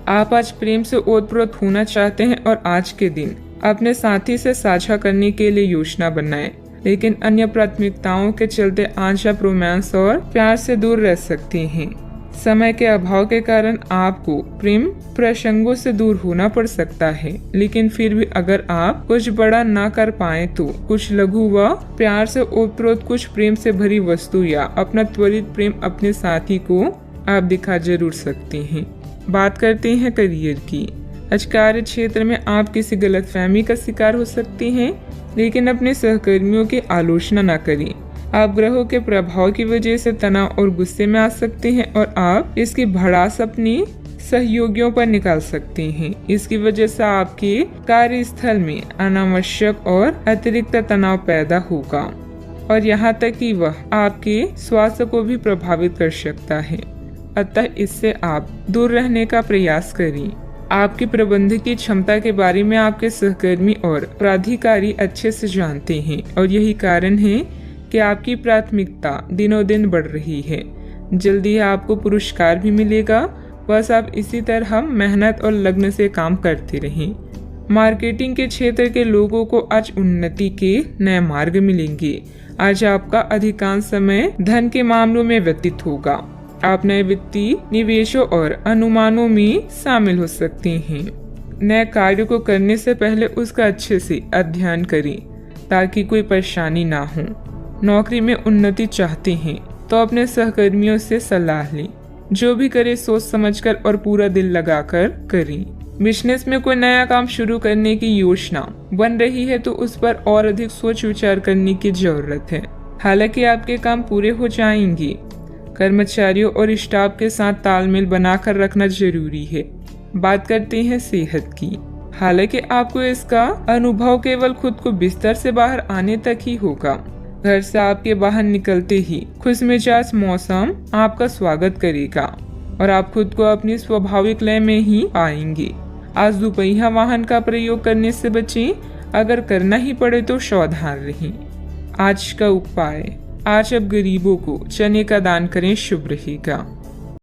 आप आज प्रेम से ओतप्रोत होना चाहते हैं और आज के दिन अपने साथी से साझा करने के लिए योजना बनाएं, लेकिन अन्य प्राथमिकताओं के चलते आज आप रोमांस और प्यार से दूर रह सकते हैं। समय के अभाव के कारण आपको प्रेम प्रसंगों से दूर होना पड़ सकता है, लेकिन फिर भी अगर आप कुछ बड़ा ना कर पाए तो कुछ लघु व प्यार से ओतप्रोत कुछ प्रेम से भरी वस्तु या अपना त्वरित प्रेम अपने साथी को आप दिखा जरूर सकते हैं। बात करते हैं करियर की। आज कार्य क्षेत्र में आप किसी गलतफहमी का शिकार हो सकते हैं, लेकिन अपने सहकर्मियों की आलोचना न करें। आप ग्रहों के प्रभाव की वजह से तनाव और गुस्से में आ सकते हैं और आप इसकी भड़ास अपनी सहयोगियों पर निकाल सकते हैं। इसकी वजह से आपके कार्यस्थल में अनावश्यक और अतिरिक्त तनाव पैदा होगा और यहाँ तक कि वह आपके स्वास्थ्य को भी प्रभावित कर सकता है। अतः इससे आप दूर रहने का प्रयास करें। आपकी प्रबंधकीय क्षमता के बारे में आपके सहकर्मी और प्राधिकारी अच्छे से जानते हैं और यही कारण है कि आपकी प्राथमिकता दिनों दिन बढ़ रही है। जल्दी आपको पुरस्कार भी मिलेगा। बस आप इसी तरह मेहनत और लगन से काम करते रहें। मार्केटिंग के क्षेत्र के लोगों को आज उन्नति के नए मार्ग मिलेंगे। आज आपका अधिकांश समय धन के मामलों में व्यतीत होगा। आप नए वित्तीय निवेशों और अनुमानों में शामिल हो सकते हैं। नए कार्य को करने से पहले उसका अच्छे से अध्ययन करें ताकि कोई परेशानी ना हो। नौकरी में उन्नति चाहते हैं तो अपने सहकर्मियों से सलाह लें। जो भी करे सोच समझकर और पूरा दिल लगाकर करें। बिजनेस में कोई नया काम शुरू करने की योजना बन रही है तो उस पर और अधिक सोच विचार करने की जरूरत है। हालांकि आपके काम पूरे हो जाएंगे। कर्मचारियों और स्टाफ के साथ तालमेल बनाकर रखना जरूरी है। बात करते हैं सेहत की। हालांकि आपको इसका अनुभव केवल खुद को बिस्तर से बाहर आने तक ही होगा। घर से आपके बाहर निकलते ही खुशमिजाज मौसम आपका स्वागत करेगा और आप खुद को अपनी स्वाभाविक लय में ही पाएंगे। आज दुपहिया वाहन का प्रयोग करने से बचें। अगर करना ही पड़े तो सावधान रहें। आज का उपाय, आज अब गरीबों को चने का दान करें, शुभ रहेगा।